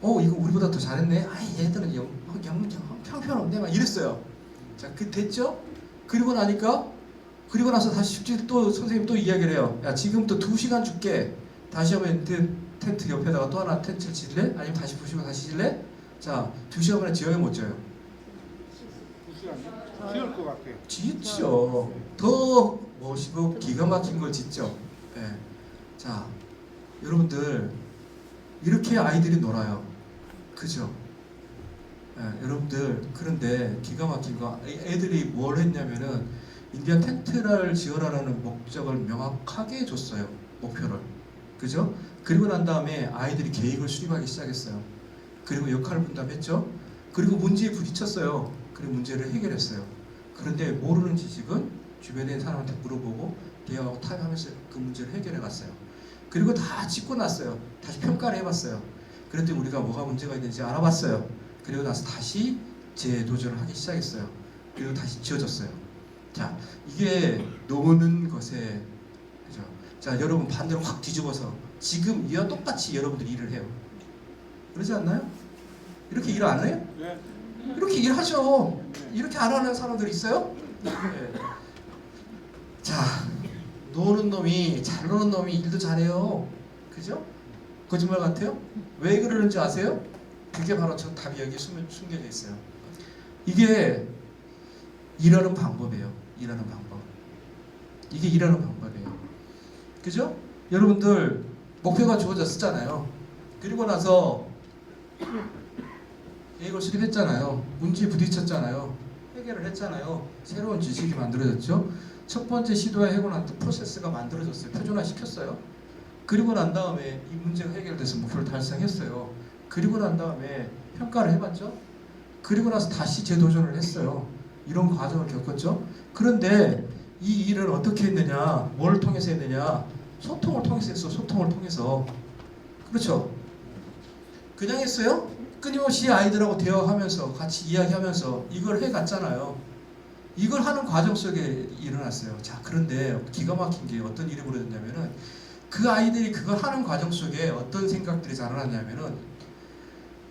이거 우리보다 더 잘했네. 얘들은 형편없네. 막 이랬어요. 자, 됐죠? 그리고 나서 다시 숙제 또 선생님 또 이야기를 해요. 야, 지금부터 2시간 줄게. 다시 하면 텐트 옆에다가 또 하나 텐트를 짓을래? 아니면 다시 부시고 다시 짓을래? 자, 2시간 만에 지어요, 못 지어요? 2시간이요? 지을 것 같아요. 짓죠. 더 멋있고 기가 막힌 걸 짓죠. 예. 자, 여러분들 이렇게 아이들이 놀아요. 그죠? 예, 여러분들 그런데 기가 막힌 거 애들이 뭘 했냐면은 인디안 텐트를 지어라라는 목적을 명확하게 줬어요. 목표를. 그죠? 그리고 난 다음에 아이들이 계획을 수립하기 시작했어요. 그리고 역할 분담했죠. 그리고 문제에 부딪혔어요. 그리고 문제를 해결했어요. 그런데 모르는 지식은 주변에 있는 사람한테 물어보고 대화하고 타협하면서 그 문제를 해결해 갔어요. 그리고 다 짚고 났어요. 다시 평가를 해봤어요. 그랬더니 우리가 뭐가 문제가 있는지 알아봤어요. 그리고 나서 다시 재도전을 하기 시작했어요. 그리고 다시 지어졌어요. 자, 이게 노는 것에, 그죠? 자, 여러분 반대로 확 뒤집어서 지금 이와 똑같이 여러분들이 일을 해요. 그러지 않나요? 이렇게 일 안 해요? 네. 이렇게 일하죠. 이렇게 안 하는 사람들 있어요? 네. 자, 노는 놈이, 잘 노는 놈이 일도 잘해요. 그죠? 거짓말 같아요? 왜 그러는지 아세요? 그게 바로 저 답이 여기 숨겨져 있어요. 이게 일하는 방법이에요. 일하는 방법. 이게 일하는 방법이에요. 그죠? 여러분들 목표가 주어졌잖아요. 그리고 나서 계획을 수립했잖아요. 문제에 부딪혔잖아요. 해결을 했잖아요. 새로운 지식이 만들어졌죠. 첫 번째 시도에 해고 난 프로세스가 만들어졌어요. 표준화 시켰어요. 그리고 난 다음에 이 문제가 해결돼서 목표를 달성했어요. 그리고 난 다음에 평가를 해봤죠. 그리고 나서 다시 재도전을 했어요. 이런 과정을 겪었죠. 그런데 이 일을 어떻게 했느냐, 뭘 통해서 했느냐, 소통을 통해서 했어. 소통을 통해서. 그렇죠. 그냥 했어요? 끊임없이 아이들하고 대화하면서 같이 이야기하면서 이걸 해갔잖아요. 이걸 하는 과정 속에 일어났어요. 자, 그런데 기가 막힌 게 어떤 일이 벌어졌냐면은 그 아이들이 그걸 하는 과정 속에 어떤 생각들이 자라났냐면은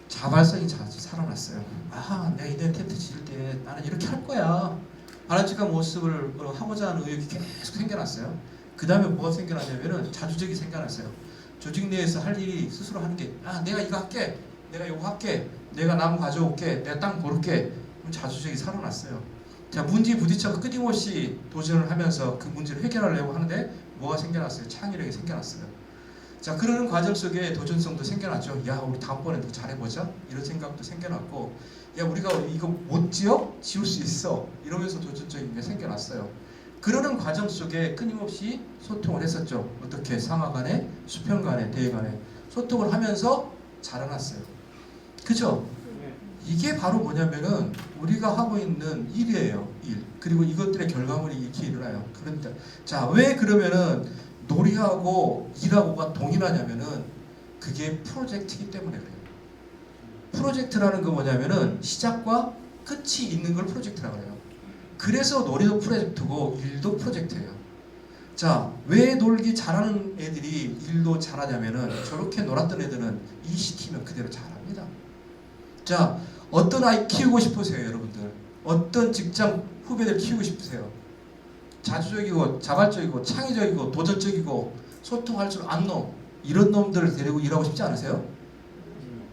자발성이 살아났어요. 아, 내가 인디안 텐트 지을 때 나는 이렇게 할 거야. 바람직한 모습을 하고자 하는 의욕이 계속 생겨났어요. 그 다음에 뭐가 생겨났냐면은 자주적이 생겨났어요. 조직 내에서 할 일이 스스로 하는 게, 아, 내가 이거 할게. 내가 이거 할게. 내가 나무 가져올게. 내가 땅 고를게. 그럼 자주적이 살아났어요. 자, 문제에 부딪혀서 끊임없이 도전을 하면서 그 문제를 해결하려고 하는데 뭐가 생겨났어요? 창의력이 생겨났어요. 자, 그러는 과정 속에 도전성도 생겨났죠. 야, 우리 다음번에 더 잘해보자. 이런 생각도 생겨났고, 야, 우리가 이거 못 지어? 지울 수 있어. 이러면서 도전적인 게 생겨났어요. 그러는 과정 속에 끊임없이 소통을 했었죠. 어떻게 상하 간에, 수평 간에, 대회 간에 소통을 하면서 자라났어요. 그죠? 이게 바로 뭐냐면은 우리가 하고 있는 일이에요. 일. 그리고 이것들의 결과물이 이렇게 일어나요. 그런데 자, 왜 그러면은 놀이하고 일하고가 동일하냐면은 그게 프로젝트이기 때문에 그래요. 프로젝트라는 거 뭐냐면은 시작과 끝이 있는 걸 프로젝트라고 해요. 그래서 놀이도 프로젝트고 일도 프로젝트예요. 자, 왜 놀기 잘하는 애들이 일도 잘하냐면은 저렇게 놀았던 애들은 일 시키면 그대로 잘합니다. 자, 어떤 아이 키우고 싶으세요, 여러분들? 어떤 직장 후배들 키우고 싶으세요? 자주적이고 자발적이고 창의적이고 도전적이고 소통할 줄 아는 놈, 이런 놈들을 데리고 일하고 싶지 않으세요?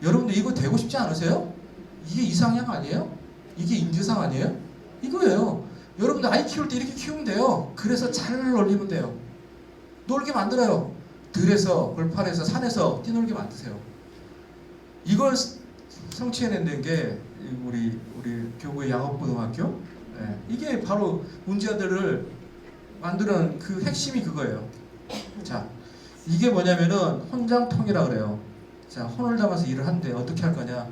여러분들 이거 되고 싶지 않으세요? 이게 이상향 아니에요? 이게 인재상 아니에요? 이거예요. 여러분들 아이 키울 때 이렇게 키우면 돼요. 그래서 잘 놀리면 돼요. 놀게 만들어요. 들에서, 벌판에서, 산에서 뛰놀게 만드세요. 이걸 성취해낸 게 우리 교구의 양업고등학교. 네. 이게 바로 문제아들을 만드는 그 핵심이 그거예요. 자, 이게 뭐냐면은 혼장통이라 그래요. 자, 혼을 담아서 일을 하는데 어떻게 할 거냐?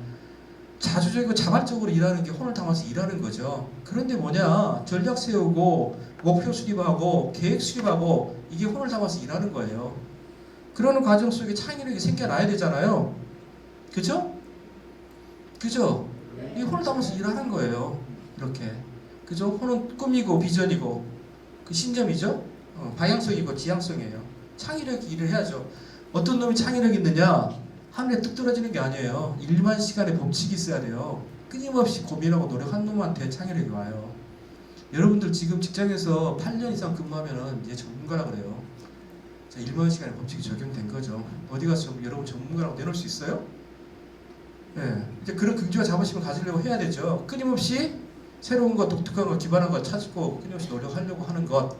자주적이고 자발적으로 일하는 게 혼을 담아서 일하는 거죠. 그런데 뭐냐? 전략 세우고 목표 수립하고 계획 수립하고 이게 혼을 담아서 일하는 거예요. 그러는 과정 속에 창의력이 생겨나야 되잖아요. 그죠? 그죠? 이 혼을 담아서 일하는 거예요. 이렇게. 그죠? 혼은 꿈이고 비전이고 그 신점이죠? 방향성이고 지향성이에요. 창의력이 일을 해야죠. 어떤 놈이 창의력이 있느냐? 하늘에 뚝 떨어지는 게 아니에요. 일만 시간의 법칙이 있어야 돼요. 끊임없이 고민하고 노력한 놈한테 창의력이 와요. 여러분들 지금 직장에서 8년 이상 근무하면은 이제 전문가라 그래요. 자, 일만 시간의 법칙이 적용된 거죠. 어디 가서 여러분 전문가라고 내놓을 수 있어요? 네, 이제 그런 긍지와 자부심을 가지려고 해야 되죠. 끊임없이 새로운 것, 독특한 것, 기반한 것 찾고 끊임없이 노력하려고 하는 것.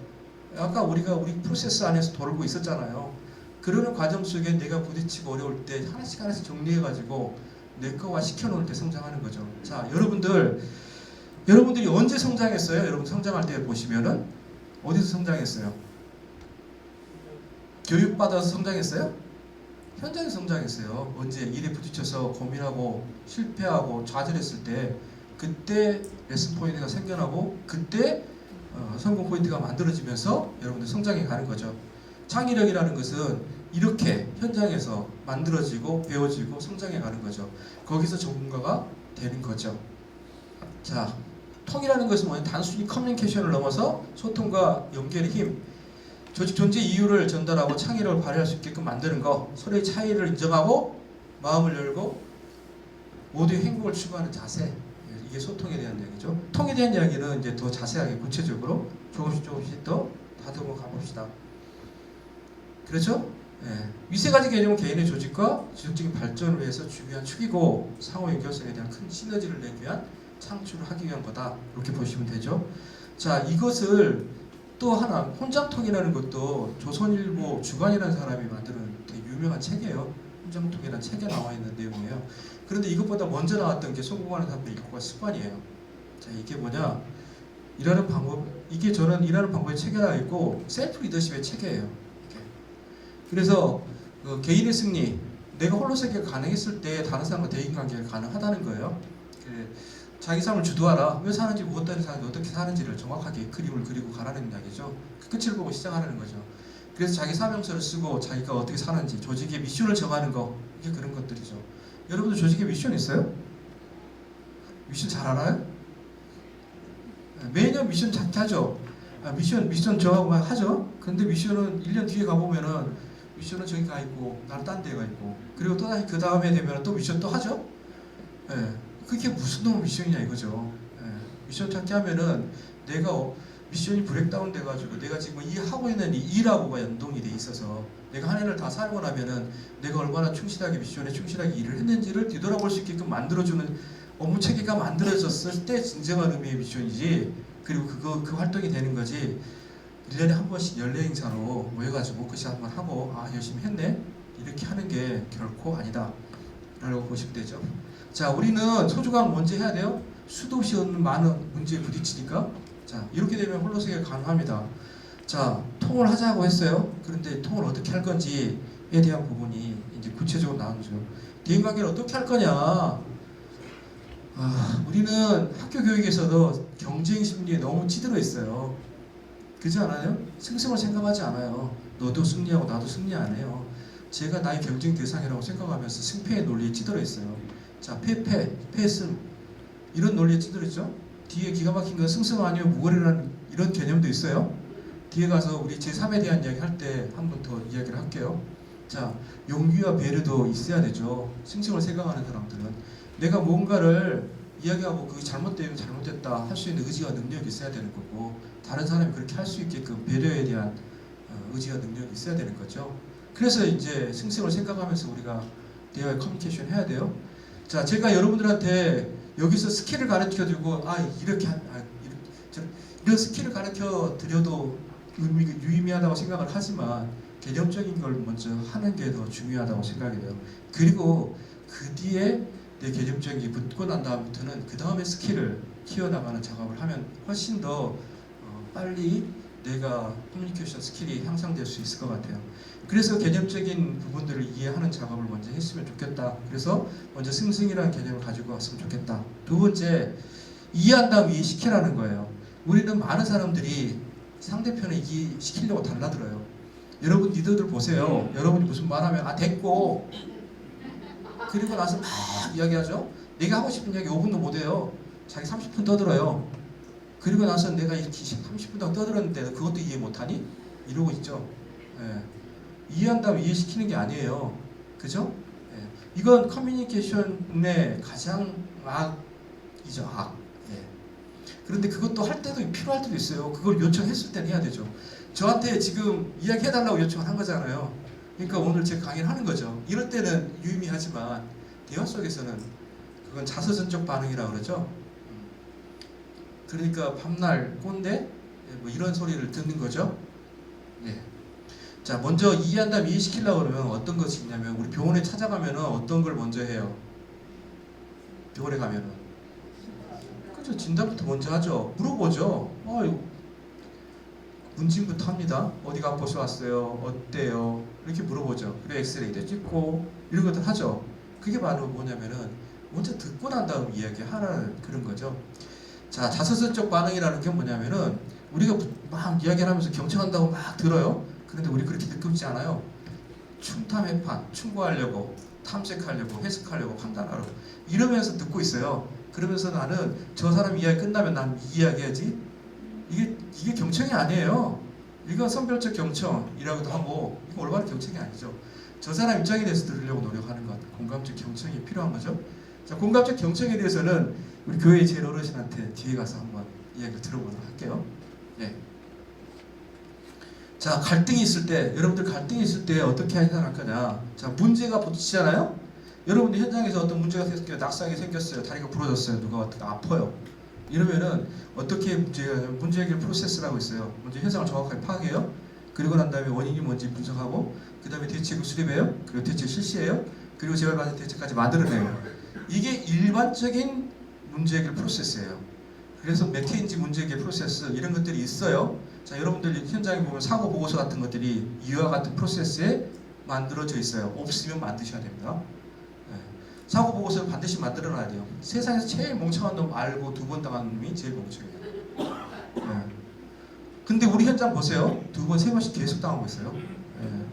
아까 우리 프로세스 안에서 돌고 있었잖아요. 그러는 과정 속에 내가 부딪히고 어려울 때 하나씩 정리해가지고 내 거와 시켜놓을 때 성장하는 거죠. 자, 여러분들 여러분들이 언제 성장했어요? 여러분 성장할 때 보시면은 어디서 성장했어요? 교육받아서 성장했어요? 현장에서 성장했어요. 언제 일에 부딪혀서 고민하고 실패하고 좌절했을 때 그때 레슨 포인트가 생겨나고 그때 성공 포인트가 만들어지면서 여러분들 성장해 가는 거죠. 창의력이라는 것은 이렇게 현장에서 만들어지고 배워지고 성장해 가는 거죠. 거기서 전문가가 되는 거죠. 자, 통이라는 것은 뭐냐? 단순히 커뮤니케이션을 넘어서 소통과 연결의 힘, 조직 존재 이유를 전달하고 창의력을 발휘할 수 있게끔 만드는 거, 서로의 차이를 인정하고 마음을 열고 모두의 행복을 추구하는 자세, 이게 소통에 대한 이야기죠. 통에 대한 이야기는 이제 더 자세하게 구체적으로 조금씩 더 다듬어 가봅시다. 그렇죠? 위세 가지 개념은 개인의 조직과 지속적인 발전을 위해서 중요한 축이고 상호 연결성에 대한 큰 시너지를 내기 위한 창출을 하기 위한 거다. 이렇게 보시면 되죠. 자, 이것을 또 하나 혼장통이라는 것도 조선일보 주간이라는 사람이 만드는 되게 유명한 책이에요. 혼장통이라는 책에 나와 있는 내용이에요. 그런데 이것보다 먼저 나왔던 게 성공하는 사람들의 일과 습관이에요. 자, 이게 뭐냐? 일하는 방법, 이게 저는 일하는 방법의 책에나 있고 셀프 리더십의 책이에요. 이렇게. 그래서 개인의 승리, 내가 홀로 세계가 가능했을 때 다른 사람과 대인관계가 가능하다는 거예요. 자기 삶을 주도하라. 왜 사는지, 무엇 때문에 사는지, 어떻게 사는지를 정확하게 그림을 그리고 가라는 이야기죠. 그 끝을 보고 시작하라는 거죠. 그래서 자기 사명서를 쓰고 자기가 어떻게 사는지, 조직의 미션을 정하는 거, 이게 그런 것들이죠. 여러분들 조직에 미션 있어요? 미션 잘 알아요? 매년 미션 하죠. 미션 정하고 하죠. 근데 미션은 1년 뒤에 가보면은 미션은 저기 가 있고 나는 딴 데가 있고, 그리고 또 다시 그 다음에 되면 또 미션 또 하죠. 그게 무슨 놈의 미션이냐 이거죠. 미션 찾기 하면은 내가 미션이 브레이크다운 돼가지고 내가 지금 이 하고 있는 이 일하고가 연동이 돼 있어서 내가 한 해를 다 살고 나면은 내가 얼마나 충실하게 미션에 충실하게 일을 했는지를 뒤돌아볼 수 있게끔 만들어주는 업무 체계가 만들어졌을 때 진정한 의미의 미션이지. 그리고 그 활동이 되는 거지. 1년에 한 번씩 연례 행사로 모여가지고 그시 한번 하고 열심히 했네 이렇게 하는 게 결코 아니다 라고 보시면 되죠. 자, 우리는 소중함을 먼저 해야 돼요. 수도 없이 오는 많은 문제에 부딪히니까. 자, 이렇게 되면 홀로 세계가 가능합니다. 자, 통을 하자고 했어요. 그런데 통을 어떻게 할 건지에 대한 부분이 이제 구체적으로 나오죠. 대인관계를 어떻게 할 거냐. 우리는 학교 교육에서도 경쟁 심리에 너무 찌들어 있어요. 그렇지 않아요? 승승을 생각하지 않아요. 너도 승리하고 나도 승리 안 해요. 제가 나의 경쟁 대상이라고 생각하면서 승패의 논리에 찌들어 있어요. 자, 패승 이런 논리에 찌들어 있죠. 뒤에 기가 막힌 건 승승 아니면 무거리라는 이런 개념도 있어요. 뒤에 가서 우리 제3에 대한 이야기 할 때 한 번 더 이야기를 할게요. 자, 용기와 배려도 있어야 되죠. 승승을 생각하는 사람들은 내가 뭔가를 이야기하고 그게 잘못되면 잘못됐다 할 수 있는 의지와 능력이 있어야 되는 거고, 다른 사람이 그렇게 할 수 있게끔 배려에 대한 의지와 능력이 있어야 되는 거죠. 그래서 이제 승승을 생각하면서 우리가 대화의 커뮤니케이션 해야 돼요. 자, 제가 여러분들한테 여기서 스킬을 가르쳐 드리고 이런 스킬을 가르쳐 드려도 유의미하다고 생각을 하지만 개념적인 걸 먼저 하는 게 더 중요하다고 생각이 돼요. 그리고 그 뒤에 내 개념적인 게 붙고 난 다음부터는 그 다음에 스킬을 키워나가는 작업을 하면 훨씬 더 빨리 내가 커뮤니케이션 스킬이 향상될 수 있을 것 같아요. 그래서 개념적인 부분들을 이해하는 작업을 먼저 했으면 좋겠다. 그래서 먼저 승승이라는 개념을 가지고 왔으면 좋겠다. 두 번째, 이해한 다음 이해시키라는 거예요. 우리는 많은 사람들이 상대편을 이해시키려고 달라들어요. 여러분 리더들 보세요. 여러분이 무슨 말하면 됐고 그리고 나서 막 이야기하죠. 내가 하고 싶은 이야기 5분도 못해요. 자기 30분 떠들어요. 그리고 나서 내가 이렇게 30분 동안 떠들었는데 그것도 이해 못하니? 이러고 있죠. 이해한다면 이해시키는 게 아니에요. 그죠? 이건 커뮤니케이션의 가장 악이죠. 악. 그런데 그것도 할 때도 필요할 때도 있어요. 그걸 요청했을 때는 해야 되죠. 저한테 지금 이야기해달라고 요청을 한 거잖아요. 그러니까 오늘 제가 강의를 하는 거죠. 이럴 때는 유의미하지만 대화 속에서는 그건 자서전적 반응이라고 그러죠. 그러니까 밤날 꼰대 뭐 이런 소리를 듣는 거죠. 자, 먼저 이해한 다음 이해시키려고 그러면 어떤 것이 있냐면 우리 병원에 찾아가면은 어떤 걸 먼저 해요? 병원에 가면은 그죠? 먼저 진단부터 먼저 하죠. 물어보죠. 문진부터 합니다. 어디가 아파서 왔어요? 어때요? 이렇게 물어보죠. 그리고 엑스레이도 찍고 이런 것들 하죠. 그게 바로 뭐냐면은 먼저 듣고 난 다음 이야기하라는 그런 거죠. 자, 자서전적 반응이라는 게 뭐냐면은 우리가 막 이야기를 하면서 경청한다고 막 들어요. 그런데 우리 그렇게 느끼지 않아요. 충탐해판, 충고하려고, 탐색하려고, 해석하려고, 판단하려고 이러면서 듣고 있어요. 그러면서 나는 저 사람 이야기 끝나면 난 이 이야기 해야지. 이게 경청이 아니에요. 이건 선별적 경청이라고도 하고 이거 올바른 경청이 아니죠. 저 사람 입장에 대해서 들으려고 노력하는 것, 공감적 경청이 필요한 거죠. 자, 공감적 경청에 대해서는 우리 교회 제일 어르신한테 뒤에 가서 한번 이야기를 들어보도록 할게요. 네. 자, 갈등이 있을 때, 여러분들 갈등이 있을 때 어떻게 해결할 거냐? 자, 문제가 부딪히잖아요. 여러분들 현장에서 어떤 문제가 생겼어요. 낙상이 생겼어요. 다리가 부러졌어요. 누가 아파요. 이러면은 어떻게 문제 해결 프로세스라고 있어요. 먼저 현상을 정확하게 파악해요. 그리고 난 다음에 원인이 뭔지 분석하고, 그 다음에 대책을 수립해요. 그리고 대책 실시해요. 그리고 재발방지 대책까지 만들어내요. 이게 일반적인 문제 해결 프로세스예요. 그래서 맥케인지 문제 해결 프로세스 이런 것들이 있어요. 자, 여러분들 현장에 보면 사고 보고서 같은 것들이 이와 같은 프로세스에 만들어져 있어요. 없으면 만드셔야 됩니다. 사고 보고서는 반드시 만들어놔야 돼요. 세상에서 제일 멍청한 놈 알고 2번 당한 놈이 제일 멍청해요. 네. 근데 우리 현장 보세요. 2번, 3번씩 계속 당하고 있어요. 네.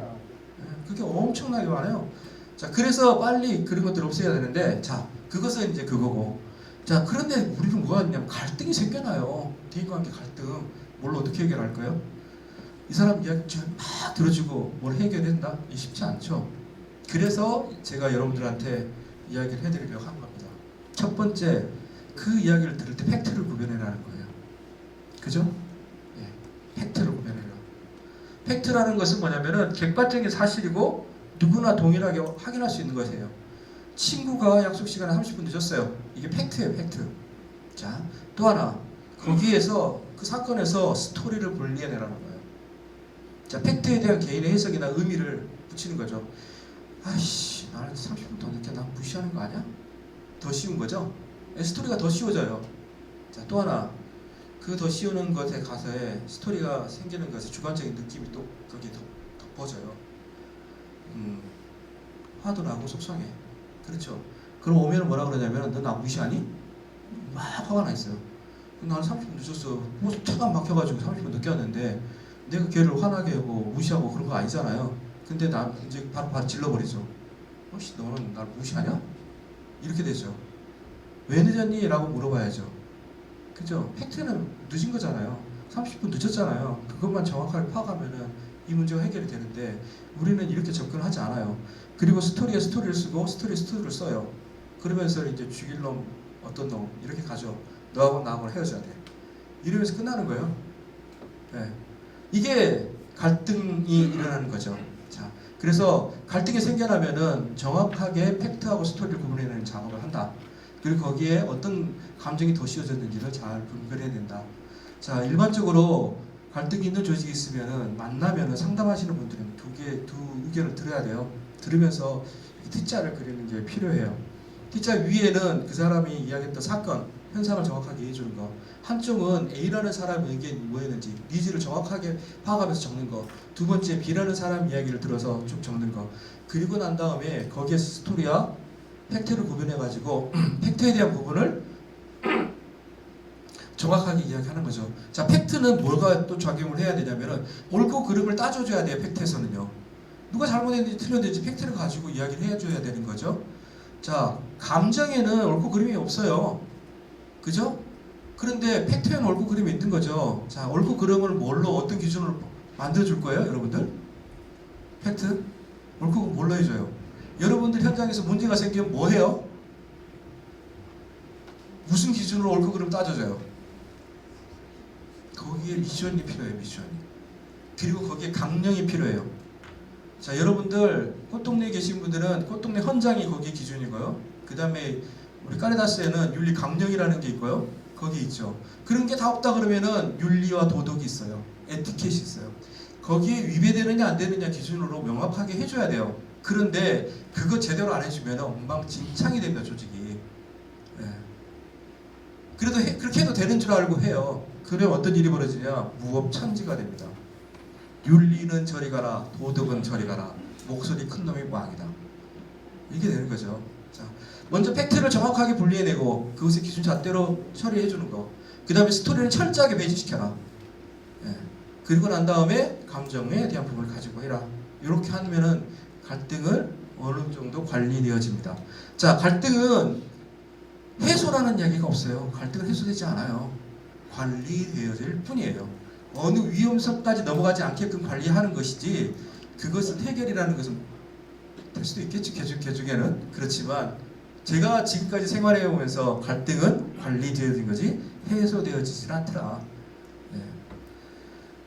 그게 엄청나게 많아요. 자, 그래서 빨리 그런 것들을 없애야 되는데, 자, 그것은 이제 그거고. 자, 그런데 우리는 뭐가 있냐면 갈등이 생겨나요. 대인관계 갈등. 뭘 어떻게 해결할까요? 이 사람 이야기 막 들어주고 뭘 해결한다? 쉽지 않죠. 그래서 제가 여러분들한테 이야기를 해드리려고 한 겁니다. 첫 번째, 그 이야기를 들을 때 팩트를 구별해라는 거예요. 그죠? 예, 팩트를 구별해라. 팩트라는 것은 뭐냐면은 객관적인 사실이고 누구나 동일하게 확인할 수 있는 것이에요. 친구가 약속 시간에 30분 늦었어요. 이게 팩트예요, 팩트. 자, 또 하나, 거기에서 그 사건에서 스토리를 분리해내라는 거예요. 자, 팩트에 대한 개인의 해석이나 의미를 붙이는 거죠. 아이씨, 나는 30분 더 늦게 나 무시하는 거 아니야? 더 쉬운 거죠? 스토리가 더 쉬워져요. 자, 또 하나, 그 더 쉬우는 것에 가서의 스토리가 생기는 것에 주관적인 느낌이 또 거기에 덮어져요. 화도 나고 속상해. 그렇죠? 그럼 오면은 뭐라 그러냐면, 너 나 무시하니? 막 화가 나 있어요. 나는 30분 늦었어. 뭐 차가 막혀가지고 30분 늦게 왔는데 내가 걔를 화나게 하고 무시하고 그런 거 아니잖아요. 근데 나 이제 바로 질러버리죠. 혹시 너는 날 무시하냐? 이렇게 되죠. 왜 늦었니? 라고 물어봐야죠. 그죠? 팩트는 늦은 거잖아요. 30분 늦었잖아요. 그것만 정확하게 파악하면은 이 문제가 해결이 되는데 우리는 이렇게 접근하지 않아요. 그리고 스토리에 스토리를 쓰고 스토리를 써요. 그러면서 이제 죽일 놈, 어떤 놈 이렇게 가죠. 너하고 나하고 헤어져야 돼. 이러면서 끝나는 거예요. 네. 이게 갈등이 일어나는 거죠. 자, 그래서 갈등이 생겨나면은 정확하게 팩트하고 스토리를 구분해내는 작업을 한다. 그리고 거기에 어떤 감정이 더 씌워졌는지를 잘 분별해야 된다. 자, 일반적으로 갈등이 있는 조직이 있으면은 만나면은 상담하시는 분들은 두 의견을 들어야 돼요. 들으면서 T자를 그리는 게 필요해요. T자 위에는 그 사람이 이야기했던 사건, 현상을 정확하게 이해해주는 거. 한쪽은 A라는 사람의 의견이 뭐였는지 니즈를 정확하게 파악하면서 적는 거. 두 번째 B라는 사람 이야기를 들어서 쭉 적는 거. 그리고 난 다음에 거기에서 스토리와 팩트를 구분해가지고 팩트에 대한 부분을 정확하게 이야기하는 거죠. 자, 팩트는 뭐가 또 작용을 해야 되냐면은 옳고 그름을 따져줘야 돼요. 팩트에서는요. 누가 잘못했는지 틀렸는지 팩트를 가지고 이야기를 해줘야 되는 거죠. 자, 감정에는 옳고 그름이 없어요. 그죠? 그런데 팩트에는 옳고 그름이 있는 거죠. 자, 옳고 그름을 뭘로 어떤 기준으로 만들어줄 거예요, 여러분들? 팩트? 옳고 그름 뭘로 해줘요? 여러분들 현장에서 문제가 생기면 뭐 해요? 무슨 기준으로 옳고 그름 따져줘요? 거기에 미션이 필요해요, 미션이. 그리고 거기에 강령이 필요해요. 자, 여러분들 꽃동네에 계신 분들은 꽃동네 헌장이 거기에 기준이고요. 그 다음에 우리 카리다스에는 윤리 강령이라는 게 있고요. 거기 있죠. 그런 게 다 없다 그러면은 윤리와 도덕이 있어요. 에티켓이 있어요. 거기에 위배되느냐 안 되느냐 기준으로 명확하게 해줘야 돼요. 그런데 그거 제대로 안 해주면 엉망진창이 됩니다, 조직이. 네. 그래도 그렇게 해도 되는 줄 알고 해요. 그러면 어떤 일이 벌어지냐? 무법천지가 됩니다. 윤리는 저리 가라, 도덕은 저리 가라, 목소리 큰 놈이 왕이다. 이게 되는 거죠. 자, 먼저 팩트를 정확하게 분리해내고 그것의 기준 잣대로 처리해 주는 거. 그 다음에 스토리를 철저하게 배치시켜라. 예. 그리고 난 다음에 감정에 대한 부분을 가지고 해라. 이렇게 하면은 갈등을 어느 정도 관리되어집니다. 자, 갈등은 해소라는 이야기가 없어요. 갈등은 해소되지 않아요. 관리되어질 뿐이에요. 어느 위험성까지 넘어가지 않게끔 관리하는 것이지 그것은 해결이라는 것은 될 수도 있겠지, 개중에는. 그렇지만 제가 지금까지 생활해 오면서 갈등은 관리되어진 거지 해소되어지질 않더라. 예.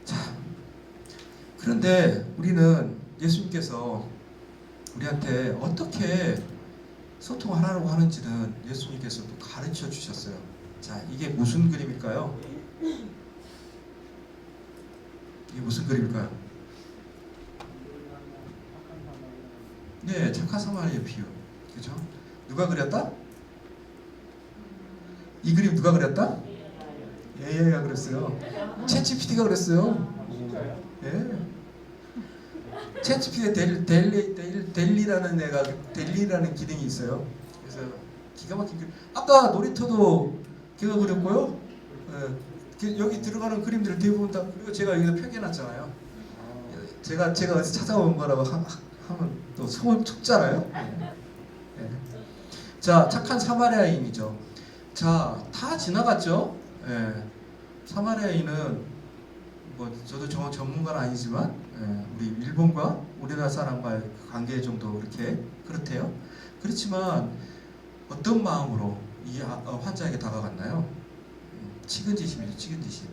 자, 그런데 우리는 예수님께서 우리한테 어떻게 소통하라고 하는지는 예수님께서도 가르쳐 주셨어요. 자, 이게 무슨 그림일까요? 이게 무슨 그림일까요? 네, 착한 사마리아의 비유. 그죠? 누가 그렸다? 이 그림 누가 그렸다? AI가 그렸어요. 챗GPT가 그렸어요. 예. 챗GPT에 델리라는 애가 델리라는 기능이 있어요. 그래서 기가 막힌 그림. 아까 놀이터도 걔가 그렸고요. 예. 여기 들어가는 그림들 대부분 다 그리고 제가 여기다 표기해놨잖아요. 제가 어디서 찾아온 거라고 하면 또 소문 툭잖아요. 예. 자, 착한 사마리아인이죠. 자, 다 지나갔죠. 예. 사마리아인은 뭐 저도 전문가는 아니지만 우리 일본과 우리나라 사람과의 관계 정도 이렇게 그렇대요. 그렇지만 어떤 마음으로 이 환자에게 다가갔나요? 측은지심이죠. 측은지심.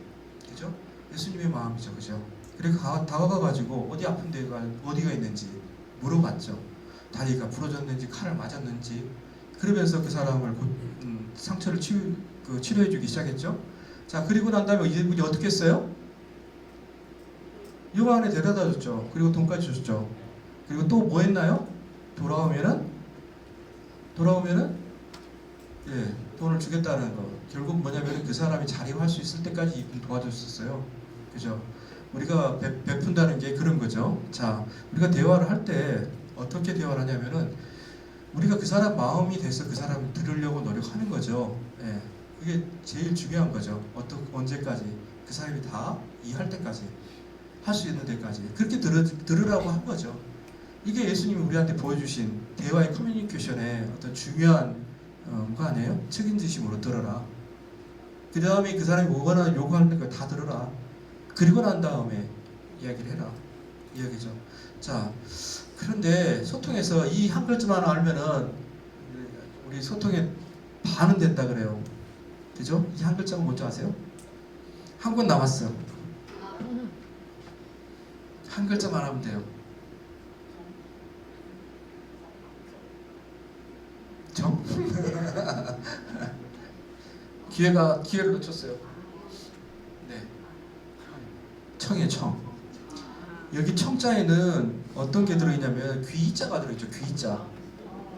그죠? 예수님의 마음이죠. 그죠? 그리고 다가가가지고 어디 아픈 데가 어디가 있는지 물어봤죠. 다리가 부러졌는지 칼을 맞았는지. 그러면서 그 사람을 상처를 치료해주기 시작했죠. 자, 그리고 난 다음에 이분이 어떻게 했어요? 요한에 데려다 줬죠. 그리고 돈까지 줬죠. 그리고 또 뭐 했나요? 돌아오면은 예, 돈을 주겠다는 거. 결국 뭐냐면 그 사람이 자립할 수 있을 때까지 이분 도와줬었어요. 그죠? 우리가 베푼다는 게 그런 거죠. 자, 우리가 대화를 할 때 어떻게 대화를 하냐면은 우리가 그 사람 마음이 돼서 그 사람을 들으려고 노력하는 거죠. 예, 그게 제일 중요한 거죠. 언제까지 그 사람이 다 이해할 때까지. 할 수 있는 데까지 그렇게 들으라고 한 거죠. 이게 예수님이 우리한테 보여주신 대화의 커뮤니케이션의 어떤 중요한 거 아니에요? 책임지심으로 들어라. 그 다음에 그 사람이 뭐거나 요구하는 걸 다 들어라. 그리고 난 다음에 이야기를 해라. 이야기죠. 자, 그런데 소통에서 이 한 글자만 알면은 우리 소통에 반은 됐다 그래요. 그죠? 이 한 글자가 뭔지 아세요? 한 권 남았어요. 한 글자만 하면 돼요. 정? 기회를 놓쳤어요. 네. 청이에요, 청. 여기 청자에는 어떤 게 들어있냐면 귀자가 들어있죠. 귀자.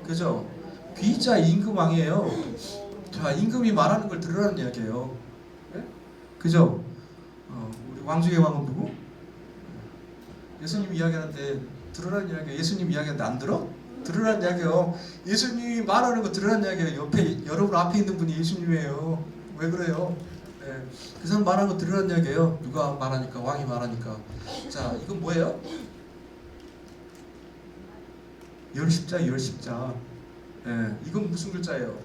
그죠? 귀자 임금왕이에요. 자, 임금이 말하는 걸 들으라는 이야기예요. 네? 그죠? 우리 왕중의 왕은 누구? 예수님 이야기하는데 들으라는 이야기예요. 예수님 이야기하는데 안 들어? 들으라는 이야기예요. 예수님이 말하는 거 들으라는 이야기예요. 옆에 여러분 앞에 있는 분이 예수님이에요. 왜 그래요? 네. 그 사람 말하는 거 들으라는 이야기예요. 누가 말하니까 왕이 말하니까. 자, 이건 뭐예요? 열십자, 열십자. 네. 이건 무슨 글자예요?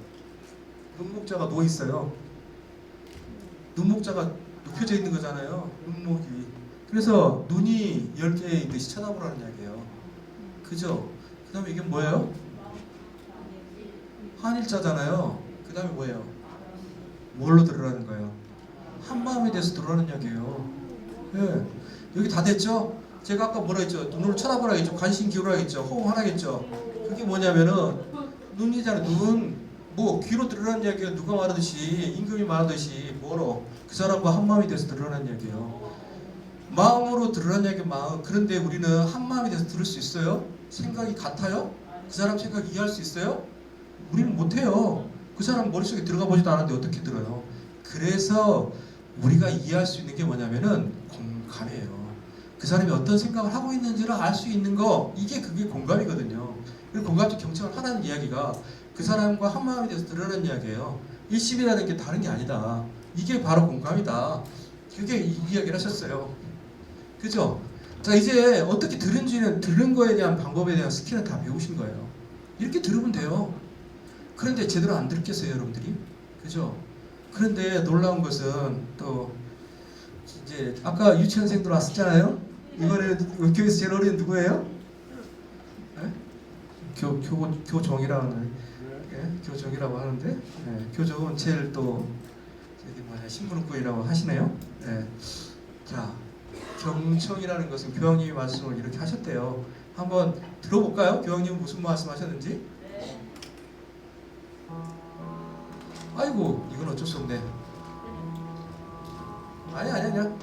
눈목자가 누워 있어요. 눈목자가 눕혀져 있는 거잖아요. 눈목이. 그래서 눈이 10개 있듯이 쳐다보라는 이야기예요. 그죠? 그 다음에 이게 뭐예요? 한일자잖아요. 그 다음에 뭐예요? 뭘로 들으라는 거예요? 한마음에 대해서 들으라는 이야기예요. 네. 여기 다 됐죠? 제가 아까 뭐라 했죠? 눈으로 쳐다보라 했죠? 관심 기울라 했죠? 호응하라 했죠? 그게 뭐냐면은 눈이잖아요. 눈. 뭐 귀로 들으라는 이야기가 누가 말하듯이 임금이 말하듯이 뭐로 그 사람과 한마음이 돼서 들으라는 이야기예요. 마음으로 들으라는 이야기 마음. 그런데 우리는 한마음이 돼서 들을 수 있어요? 생각이 같아요? 그 사람 생각 이해할 수 있어요? 우리는 못해요. 그 사람 머릿속에 들어가 보지도 않았는데 어떻게 들어요? 그래서 우리가 이해할 수 있는 게 뭐냐면은 공감이에요. 그 사람이 어떤 생각을 하고 있는지를 알 수 있는 거, 이게 그게 공감이거든요. 그리고 공감적 경청을 하라는 이야기가 그 사람과 한마음이 돼서 들으라는 이야기예요. 일심이라는 게 다른 게 아니다. 이게 바로 공감이다. 그게 이 이야기를 하셨어요. 그죠? 자, 이제 어떻게 들은지는 들은 거에 대한 방법에 대한 스킬은 다 배우신 거예요. 이렇게 들으면 돼요. 그런데 제대로 안 들겠어요, 여러분들이? 그죠? 그런데 놀라운 것은 또 이제 아까 유치원생들 왔었잖아요. 이번에 교회에서 제일 어린 누구예요? 네? 교종이라고 하는, 교종이라고 하는데, 교종은 제일 또 저기 뭐냐 신분권이라고 하시네요. 자, 경청이라는 것은 교황님이 말씀을 이렇게 하셨대요. 한번 들어볼까요? 교황님은 무슨 말씀하셨는지? 아이고, 이건 어쩔 수 없네. 아니야.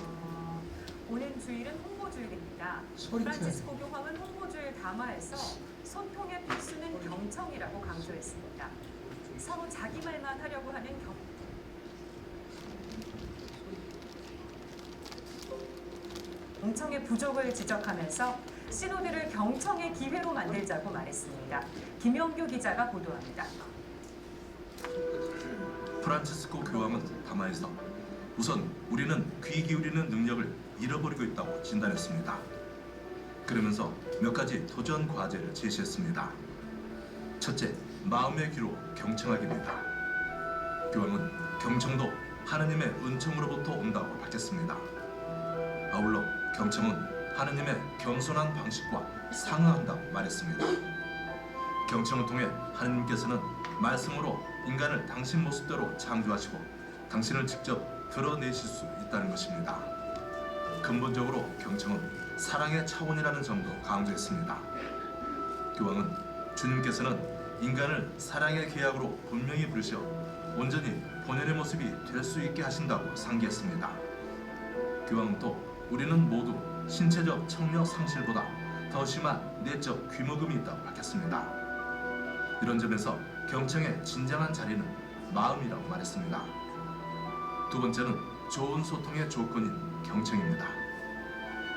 오는 주일은 홍보주일입니다. 소리 켜야 돼. 프란치스코 교황은 홍보주일 담화에서 소통의 필수는 경청이라고 강조했습니다. 서로 자기 말만 하려고 하는 경청의 부족을 지적하면서 신호들을 경청의 기회로 만들자고 말했습니다. 김영규 기자가 보도합니다. 프란치스코 교황은 담화에서 우선 우리는 귀 기울이는 능력을 잃어버리고 있다고 진단했습니다. 그러면서 몇 가지 도전 과제를 제시했습니다. 첫째, 마음의 귀로 경청하기입니다. 교황은 경청도 하느님의 은총으로부터 온다고 밝혔습니다. 아울러 경청은 하느님의 겸손한 방식과 상응한다고 말했습니다. 경청을 통해 하느님께서는 말씀으로 인간을 당신 모습대로 창조하시고 당신을 직접 드러내실 수 있다는 것입니다. 근본적으로 경청은 사랑의 차원이라는 점도 강조했습니다. 교황은 주님께서는 인간을 사랑의 계약으로 분명히 부르셔 온전히 본연의 모습이 될 수 있게 하신다고 상기했습니다. 교황은 또 우리는 모두 신체적 청력 상실보다 더 심한 내적 귀머금이 있다고 밝혔습니다. 이런 점에서 경청의 진정한 자리는 마음이라고 말했습니다. 두 번째는 좋은 소통의 조건인 경청입니다.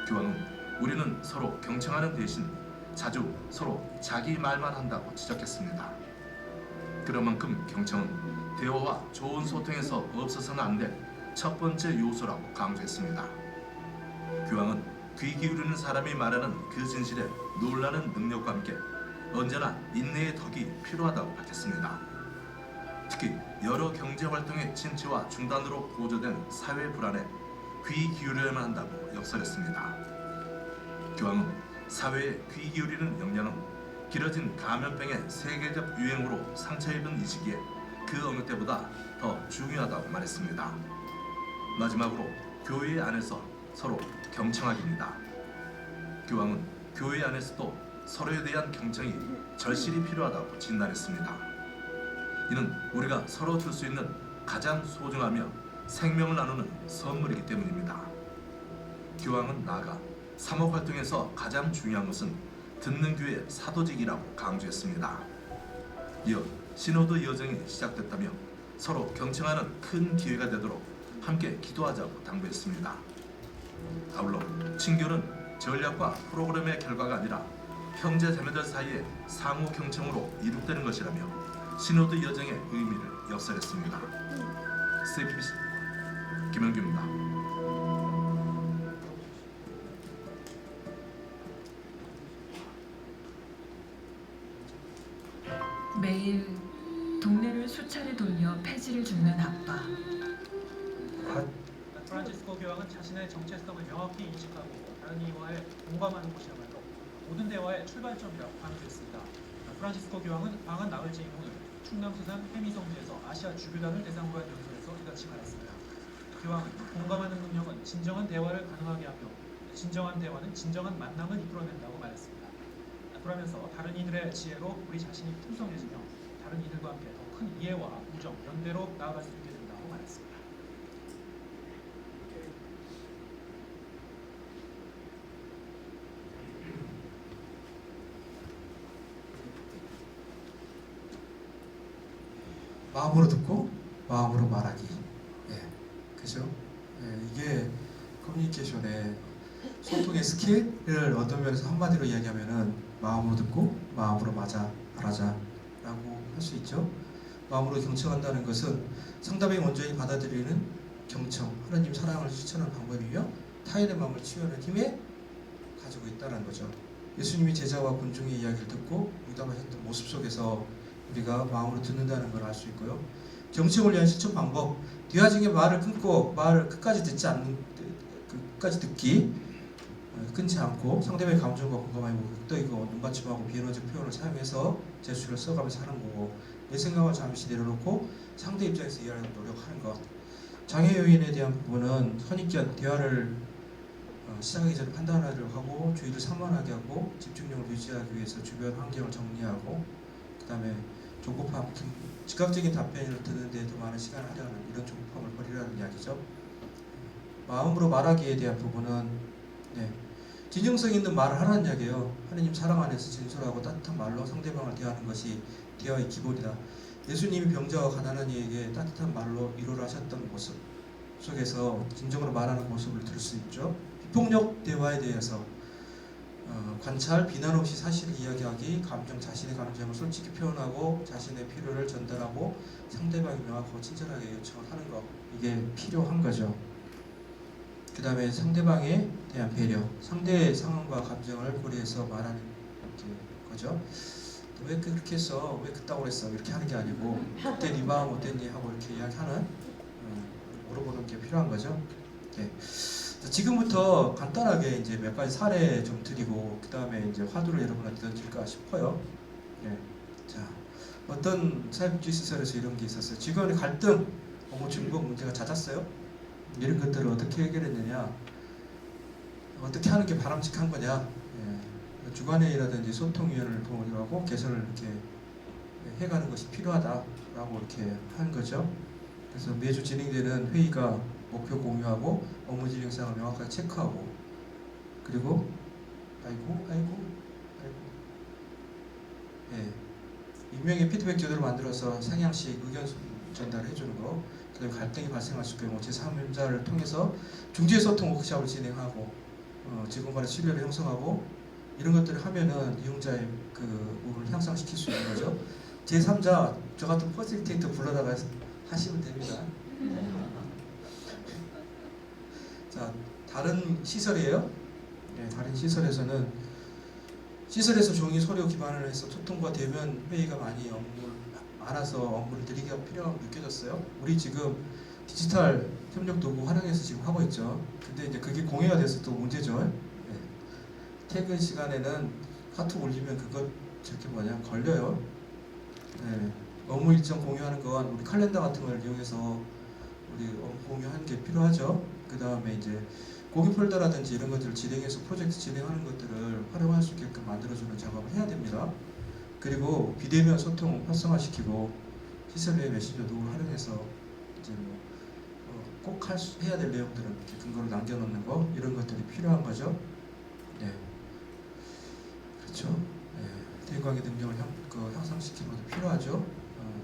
교황은 우리는 서로 경청하는 대신 자주 서로 자기 말만 한다고 지적했습니다. 그런 만큼 경청은 대화와 좋은 소통에서 없어서는 안 될 첫 번째 요소라고 강조했습니다. 교황은 귀 기울이는 사람이 말하는 그 진실에 놀라는 능력과 함께 언제나 인내의 덕이 필요하다고 밝혔습니다. 특히 여러 경제 활동의 침체와 중단으로 고조된 사회 불안에 귀 기울여야만 한다고 역설했습니다. 교황은 사회에 귀 기울이는 역량은 길어진 감염병의 세계적 유행으로 상처 입은 이 시기에 그 어느 때보다 더 중요하다고 말했습니다. 마지막으로 교회 안에서 서로 경청하기입니다. 교황은 교회 안에서도 서로에 대한 경청이 절실히 필요하다고 진단했습니다. 이는 우리가 서로 줄 수 있는 가장 소중하며 생명을 나누는 선물이기 때문입니다. 교황은 나아가 사목 활동에서 가장 중요한 것은 듣는 귀의 사도직이라고 강조했습니다. 이어 시노드 여정이 시작됐다며 서로 경청하는 큰 기회가 되도록 함께 기도하자고 당부했습니다. 아울러 친교는 전략과 프로그램의 결과가 아니라 형제 자매들 사이의 상호 경청으로 이룩되는 것이라며 시노드 여정의 의미를 역설했습니다. CBC 김영규입니다. 매일 동네를 수차례 돌며 폐지를 줍는 아빠. 프란치스코 교황은 자신의 정체성을 명확히 인식하고 다른 이와의 공감하는 곳이야말로 모든 대화의 출발점이라고 강조했습니다. 프란치스코 교황은 방한 나흘째 이후에 충남수산 해미성지에서 아시아 주교단을 대상으로 한 연설에서 이같이 말했습니다. 교황은 공감하는 능력은 진정한 대화를 가능하게 하며 진정한 대화는 진정한 만남을 이끌어낸다고 말했습니다. 그러면서 다른 이들의 지혜로 우리 자신이 풍성해지며 다른 이들과 함께 더 큰 이해와 우정, 연대로 나아갈 수 있게 된다고 말했습니다. 마음으로 듣고 마음으로 말하기. 예, 그죠? 예, 이게 커뮤니케이션의 소통의 스킬을 어떤 면에서 한마디로 이야기하면은 마음으로 듣고 마음으로 말하자라고 할 수 있죠. 마음으로 경청한다는 것은 상대방이 온전히 받아들이는 경청, 하나님 사랑을 실천하는 방법이며 타인의 마음을 치유하는 힘에 가지고 있다는 거죠. 예수님이 제자와 군중의 이야기를 듣고 응답하셨던 모습 속에서 우리가 마음으로 듣는다는 걸 알 수 있고요. 경청을 위한 실천 방법, 대화 중에 말을 끊고 말을 끝까지 듣기, 끊지 않고 상대방의 감정과 공감하고 끄떡이고 눈맞춤하고 비언어적 표현을 사용해서 제스처를 써가면서 하는 거고, 내 생각을 잠시 내려놓고 상대 입장에서 이해하려고 노력하는 것. 장애 요인에 대한 부분은 선입견, 대화를 시작하기 전에 판단하려고 하고 주의를 산만하게 하고 집중력을 유지하기 위해서 주변 환경을 정리하고, 그 다음에 조급함, 즉각적인 답변을 듣는 데 더 많은 시간을 하려는 이런 조급함을 버리라는 이야기죠. 마음으로 말하기에 대한 부분은 진정성 있는 말을 하라는 이야기예요. 하느님 사랑 안에서 진솔하고 따뜻한 말로 상대방을 대하는 것이 대화의 기본이다. 예수님이 병자와 가난한 이에게 따뜻한 말로 위로를 하셨던 모습 속에서 진정으로 말하는 모습을 들을 수 있죠. 비폭력 대화에 대해서 관찰, 비난 없이 사실을 이야기하기, 자신의 감정을 솔직히 표현하고 자신의 필요를 전달하고 상대방이 명확하고 친절하게 요청을 하는 것, 이게 필요한 거죠. 그 다음에 상대방에 대한 배려, 상대의 상황과 감정을 고려해서 말하는 거죠. 왜 그렇게 했어? 왜 그따구로 했어? 이렇게 하는 게 아니고 그때 네 마음 어땠니? 하고 이렇게 이야기하는, 물어보는 게 필요한 거죠. 지금부터 간단하게 이제 몇 가지 사례 좀 드리고 그 다음에 이제 화두를 여러분한테 던질까 싶어요. 자, 어떤 사회복지시설에서 이런 게 있었어요. 직원의 갈등, 중복 문제가 잦았어요. 이런 것들을 어떻게 해결했느냐, 어떻게 하는 게 바람직한 거냐, 주간회의라든지 소통위원회를 동원하고 개선을 이렇게 해가는 것이 필요하다라고 이렇게 한 거죠. 그래서 매주 진행되는 회의가 목표 공유하고 업무 진행 사항을 명확하게 체크하고, 그리고 익명의 피드백 제도를 만들어서 상향식 의견 전달을 해주는 거, 그다음에 갈등이 발생했을 경우 제3자를 통해서 중재 소통 워크숍을 진행하고 직원 간의 신뢰를 형성하고, 이런 것들을 하면은 이용자의 그 부분을 향상시킬 수 있는 거죠. 제3자, 저 같은 퍼실리테이터 불러다가 하시면 됩니다. 자, 다른 시설이에요. 다른 시설에서는 시설에서 종이 서류 기반을 해서 소통과 대면 회의가 많아서 업무를 느리기가 필요하고 느껴졌어요. 우리 지금 디지털 협력 도구 활용해서 지금 하고 있죠. 근데 이제 그게 공유가 돼서 또 문제죠. 퇴근 시간에는 카톡 올리면 그거 걸려요. 업무 일정 공유하는 건 우리 칼렌더 같은 걸 이용해서 우리 업무 공유하는 게 필요하죠. 그 다음에 이제 공유 폴더라든지 이런 것들을 진행해서 프로젝트 진행하는 것들을 활용할 수 있게끔 만들어주는 작업을 해야 됩니다. 그리고 비대면 소통 활성화시키고 시설 내 메신저 도구를 활용해서 이제 꼭 해야 될 내용들은 이렇게 근거를 남겨놓는 거, 이런 것들이 필요한 거죠. 그렇죠. 대관계 능력을 향상시키는 것도 필요하죠.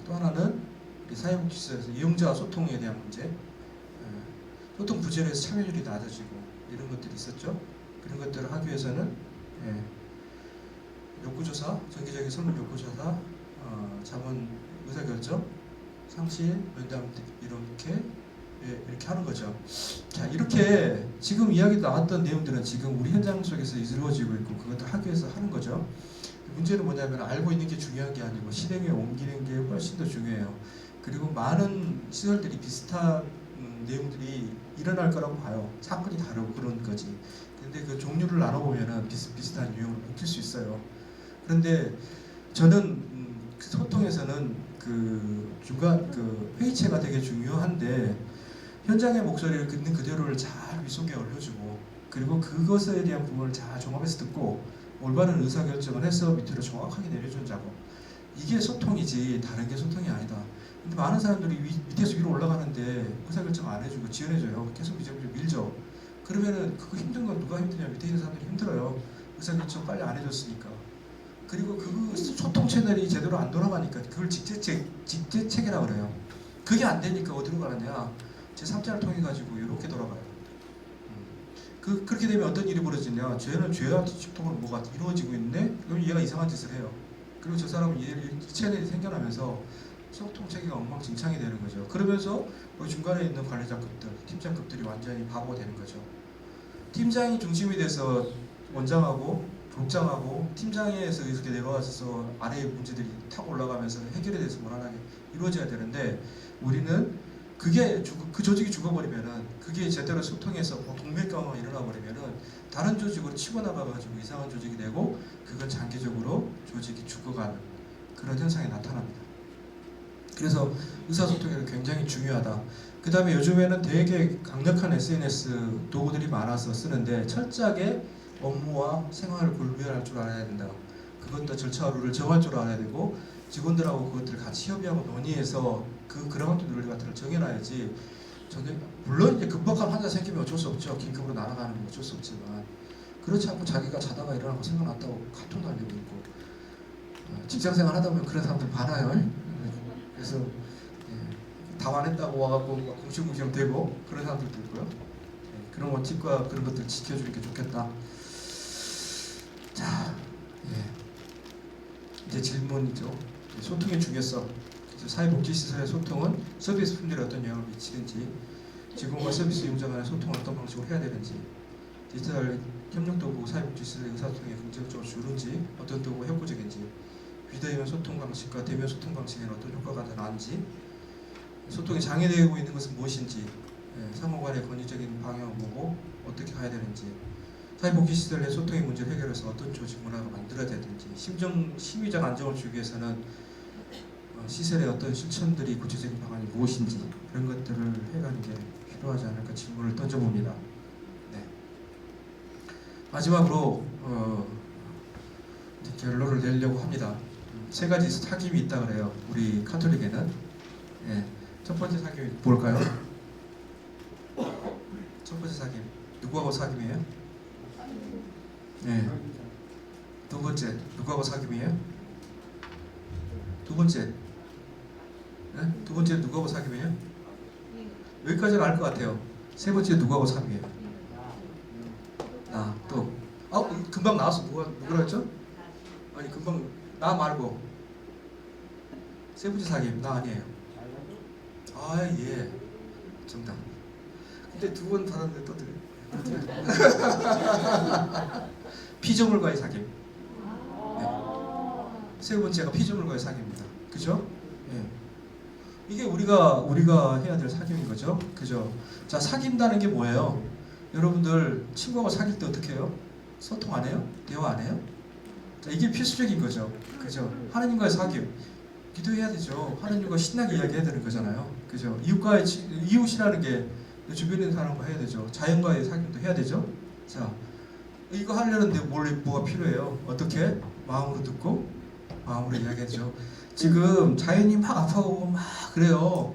또 하나는 우리 사회복지시설에서 이용자 소통에 대한 문제, 소통 부재에서 참여율이 낮아지고 이런 것들이 있었죠. 그런 것들을 하기 위해서는 욕구조사, 정기적인 설문 욕구조사, 자문 의사결정, 상시 면담 이렇게 하는 거죠. 자, 이렇게 지금 이야기 나왔던 내용들은 지금 우리 현장 속에서 이루어지고 있고 그것도 하기 위해서 하는 거죠. 문제는 뭐냐면 알고 있는 게 중요한 게 아니고 실행에 옮기는 게 훨씬 더 중요해요. 그리고 많은 시설들이 비슷한 내용들이 일어날 거라고 봐요. 사건이 다르고 그런 거지. 근데 그 종류를 나눠보면은 비슷한 유형으로 묶일 수 있어요. 그런데 저는 그 소통에서는 그 회의체가 되게 중요한데, 현장의 목소리를 듣는 그대로를 잘 윗속에 올려주고, 그리고 그것에 대한 부분을 잘 종합해서 듣고 올바른 의사결정을 해서 밑으로 정확하게 내려주는 작업, 이게 소통이지 다른 게 소통이 아니다. 근데 많은 사람들이 밑에서 위로 올라가는데 의사결정 안 해주고 지원해줘요. 계속 밀죠. 그러면은 그거 힘든 건 누가 힘드냐? 밑에 있는 사람들이 힘들어요. 의사결정 빨리 안 해줬으니까. 그리고 그 소통 채널이 제대로 안 돌아가니까 그걸 직제체계라고 그래요. 그게 안 되니까 어디로 가느냐? 제 3자를 통해 가지고 이렇게 돌아가요. 그렇게 되면 어떤 일이 벌어지냐? 쟤는 죄와 소통으로 뭐가 이루어지고 있네? 그럼 얘가 이상한 짓을 해요. 그리고 저 사람은 이 채널이 생겨나면서 소통 체계가 엉망진창이 되는 거죠. 그러면서 중간에 있는 관리자급들, 팀장급들이 완전히 바보가 되는 거죠. 팀장이 중심이 돼서 원장하고 국장하고 팀장에서 이렇게 내려와서 아래의 문제들이 탁 올라가면서 해결이 돼서 원활하게 이루어져야 되는데 우리는 그게 그 조직이 죽어버리면은 그게 제대로 소통해서 동맥경화가 일어나버리면은 다른 조직으로 치고 나가가지고 이상한 조직이 되고 그건 장기적으로 조직이 죽어가는 그런 현상이 나타납니다. 그래서 의사소통이 굉장히 중요하다. 그 다음에 요즘에는 되게 강력한 SNS 도구들이 많아서 쓰는데 철저하게 업무와 생활을 분별할 줄 알아야 된다. 그것도 절차와 룰을 정할 줄 알아야 되고 직원들하고 그것들을 같이 협의하고 논의해서 그 그라운드 룰 같은 걸 정해놔야지. 물론 이제 급박한 환자 생기면 어쩔 수 없죠. 긴급으로 날아가는 건 어쩔 수 없지만 그렇지 않고 자기가 자다가 일어나고 생각났다고 카톡 날리고 있고 직장생활 하다 보면 그런 사람들 많아요. 그래서 당황했다고 와갖고 궁시궁시 되고 그런 사람들도 있고요. 그런 원칙과 그런 것들 지켜주는 게 좋겠다. 자, 이제 질문이죠. 소통의 중요성. 사회복지시설의 소통은 서비스 품질에 어떤 영향을 미치는지, 직원과 서비스 이용자 간의 소통을 어떤 방식으로 해야 되는지, 디지털 협력 도구 사회복지시설의 의사소통에 긍정적으로 주는지, 어떤 도구가 효과적인지, 비대면 소통 방식과 대면 소통 방식에는 어떤 효과가 더 나은지, 소통이 장애되고 있는 것은 무엇인지, 상호간의 권위적인 방향은 뭐고 어떻게 가야 되는지, 사회복지시설 내 소통의 문제를 해결해서 어떤 조직 문화가 만들어야 되는지, 심리적 안정을 주기 위해서는 시설의 어떤 실천들이 구체적인 방안이 무엇인지 그런 것들을 해가는 게 필요하지 않을까 질문을 던져봅니다. 네. 마지막으로 결론을 내려고 합니다. 세 가지 사귐이 있다 그래요. 우리 카톨릭에는. 첫 번째 사귐이 뭘까요? 첫 번째 사귐 누구하고 사귐이에요? 네. 두 번째 누구하고 사귐이에요? 두 번째 두 번째 누구하고 사귐이에요? 여기까지는 알 것 같아요. 세 번째 누구하고 사귐이에요? 나 또 금방 나왔어. 누구라 했죠? 아니 금방 나 말고 세 번째 사귐 나 아니에요. 예 정답. 근데 두 번 받았는데 또 드려. 피조물과의 사귐. 세 번째가 피조물과의 사귐입니다. 그죠? 이게 우리가 해야 될 사귐인 거죠. 그죠? 자, 사귄다는 게 뭐예요? 여러분들 친구하고 사귈 때 어떻게 해요? 소통 안 해요? 대화 안 해요? 자, 이게 필수적인 거죠. 그죠? 하나님과의 사귐. 기도해야 되죠. 하나님과 신나게 이야기해야 되는 거잖아요. 그죠? 이웃이라는 게 주변에 있는 사람과 해야 되죠. 자연과의 사귐도 해야 되죠. 자, 이거 하려는데 뭐가 필요해요? 어떻게? 마음으로 듣고 마음으로 이야기하죠. 지금 자연이 막 아파오고 막 그래요.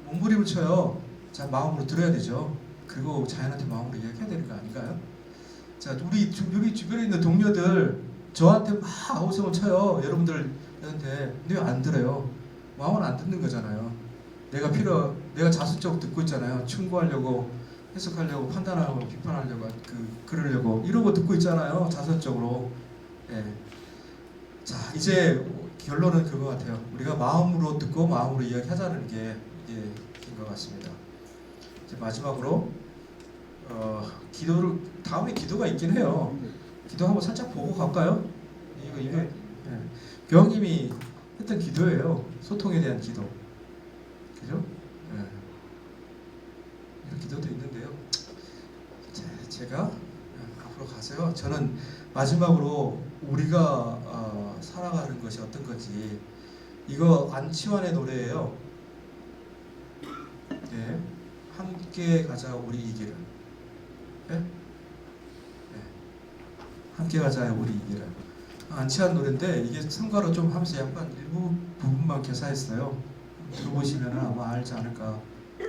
몸부림을 쳐요. 자, 마음으로 들어야 되죠. 그리고 자연한테 마음으로 이야기해야 되는 거 아닌가요? 자, 우리 주변에 있는 동료들 저한테 막 아우성을 쳐요. 여러분들한테. 근데 왜 안 들어요? 마음은 안 듣는 거잖아요. 내가 자수적으로 듣고 있잖아요. 충고하려고, 해석하려고, 판단하려고, 비판하려고, 그러려고 이러고 듣고 있잖아요. 자설적으로. 자, 이제 결론은 그거 같아요. 우리가 마음으로 듣고 마음으로 이야기하자는 게 인 것 같습니다. 이제 마지막으로 다음에 기도가 있긴 해요. 기도 한번 살짝 보고 갈까요? 이거 교황님이 했던 기도예요. 소통에 대한 기도. 그죠? 이런 기도도 있는데요. 제가 앞으로 가세요. 저는 마지막으로 우리가 살아가는 것이 어떤 건지, 이거 안치환의 노래예요. 함께 가자 우리 이 길을. 함께 가자 우리 이 길을. 안치환 노래인데 이게 성가로 좀 하면서 약간 일부 부분만 개사했어요. 들어보시면 아마 알지 않을까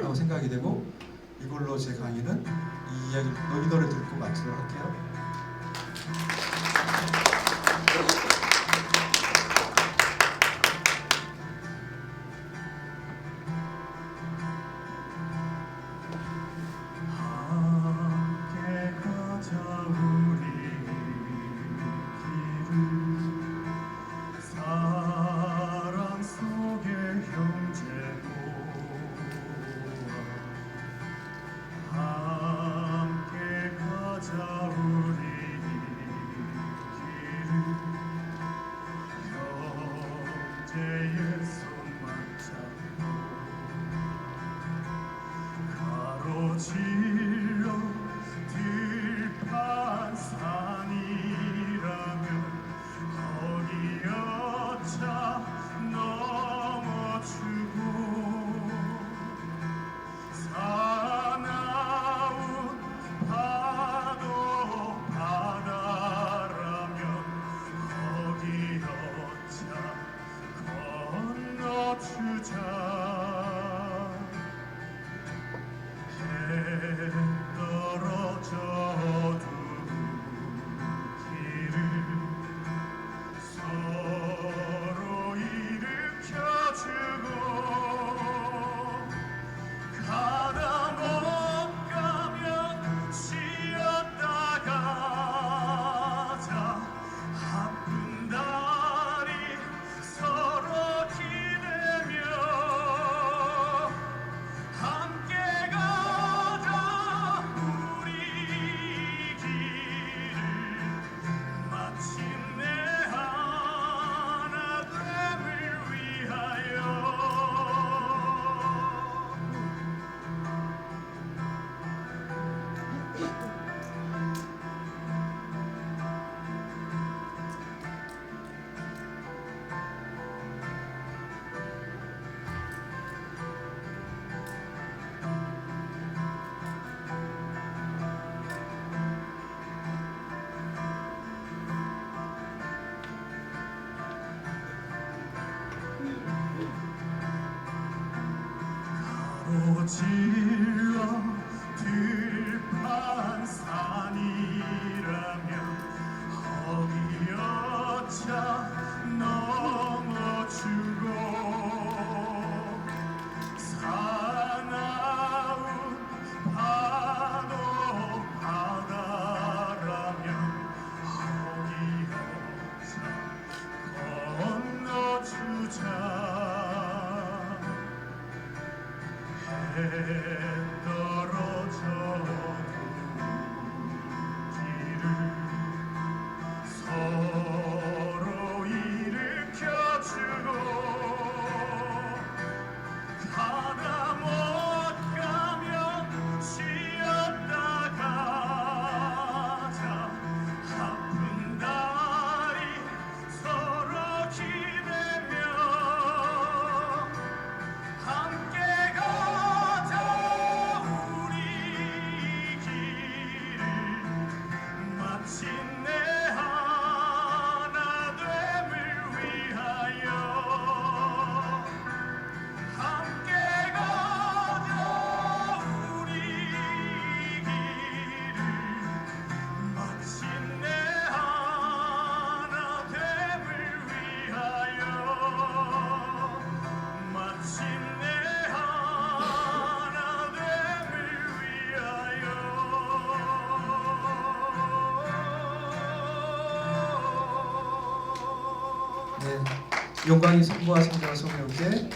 라고 생각이 되고, 이걸로 제 강의는 이 노래 듣고 마치도록 할게요. 형제의 손만 잡고 가로질러 들판산이라면 거기 여차 넘어주고 사나운 파도 바다라면 거기 여차 건너주자. 해 떨어져도 길을 서로 일으켜주고 가다 못 가면 쉬었다 가자. 아픈 다리 서로 기대며 함께 가자. 우리 길을 마침내 하나됨을 위하여. 가로질러 들판산이라면 거기 여차 넘어주고 사나운 파도 바다라면 거기 여차 건너주자. 해 떨어져도 길을 서로 일으켜주고 가다 못 가면 쉬었다 가자. 아픈 다리 서로 기대며 함께 가자. 우리 길을 마침내 하나됨을 위하여. 함께 가자. 우리 길을 마침내 하나됨을 위하여. 마침내 하나됨을 위하여. 네, 영광이 성부와 성자와 성령께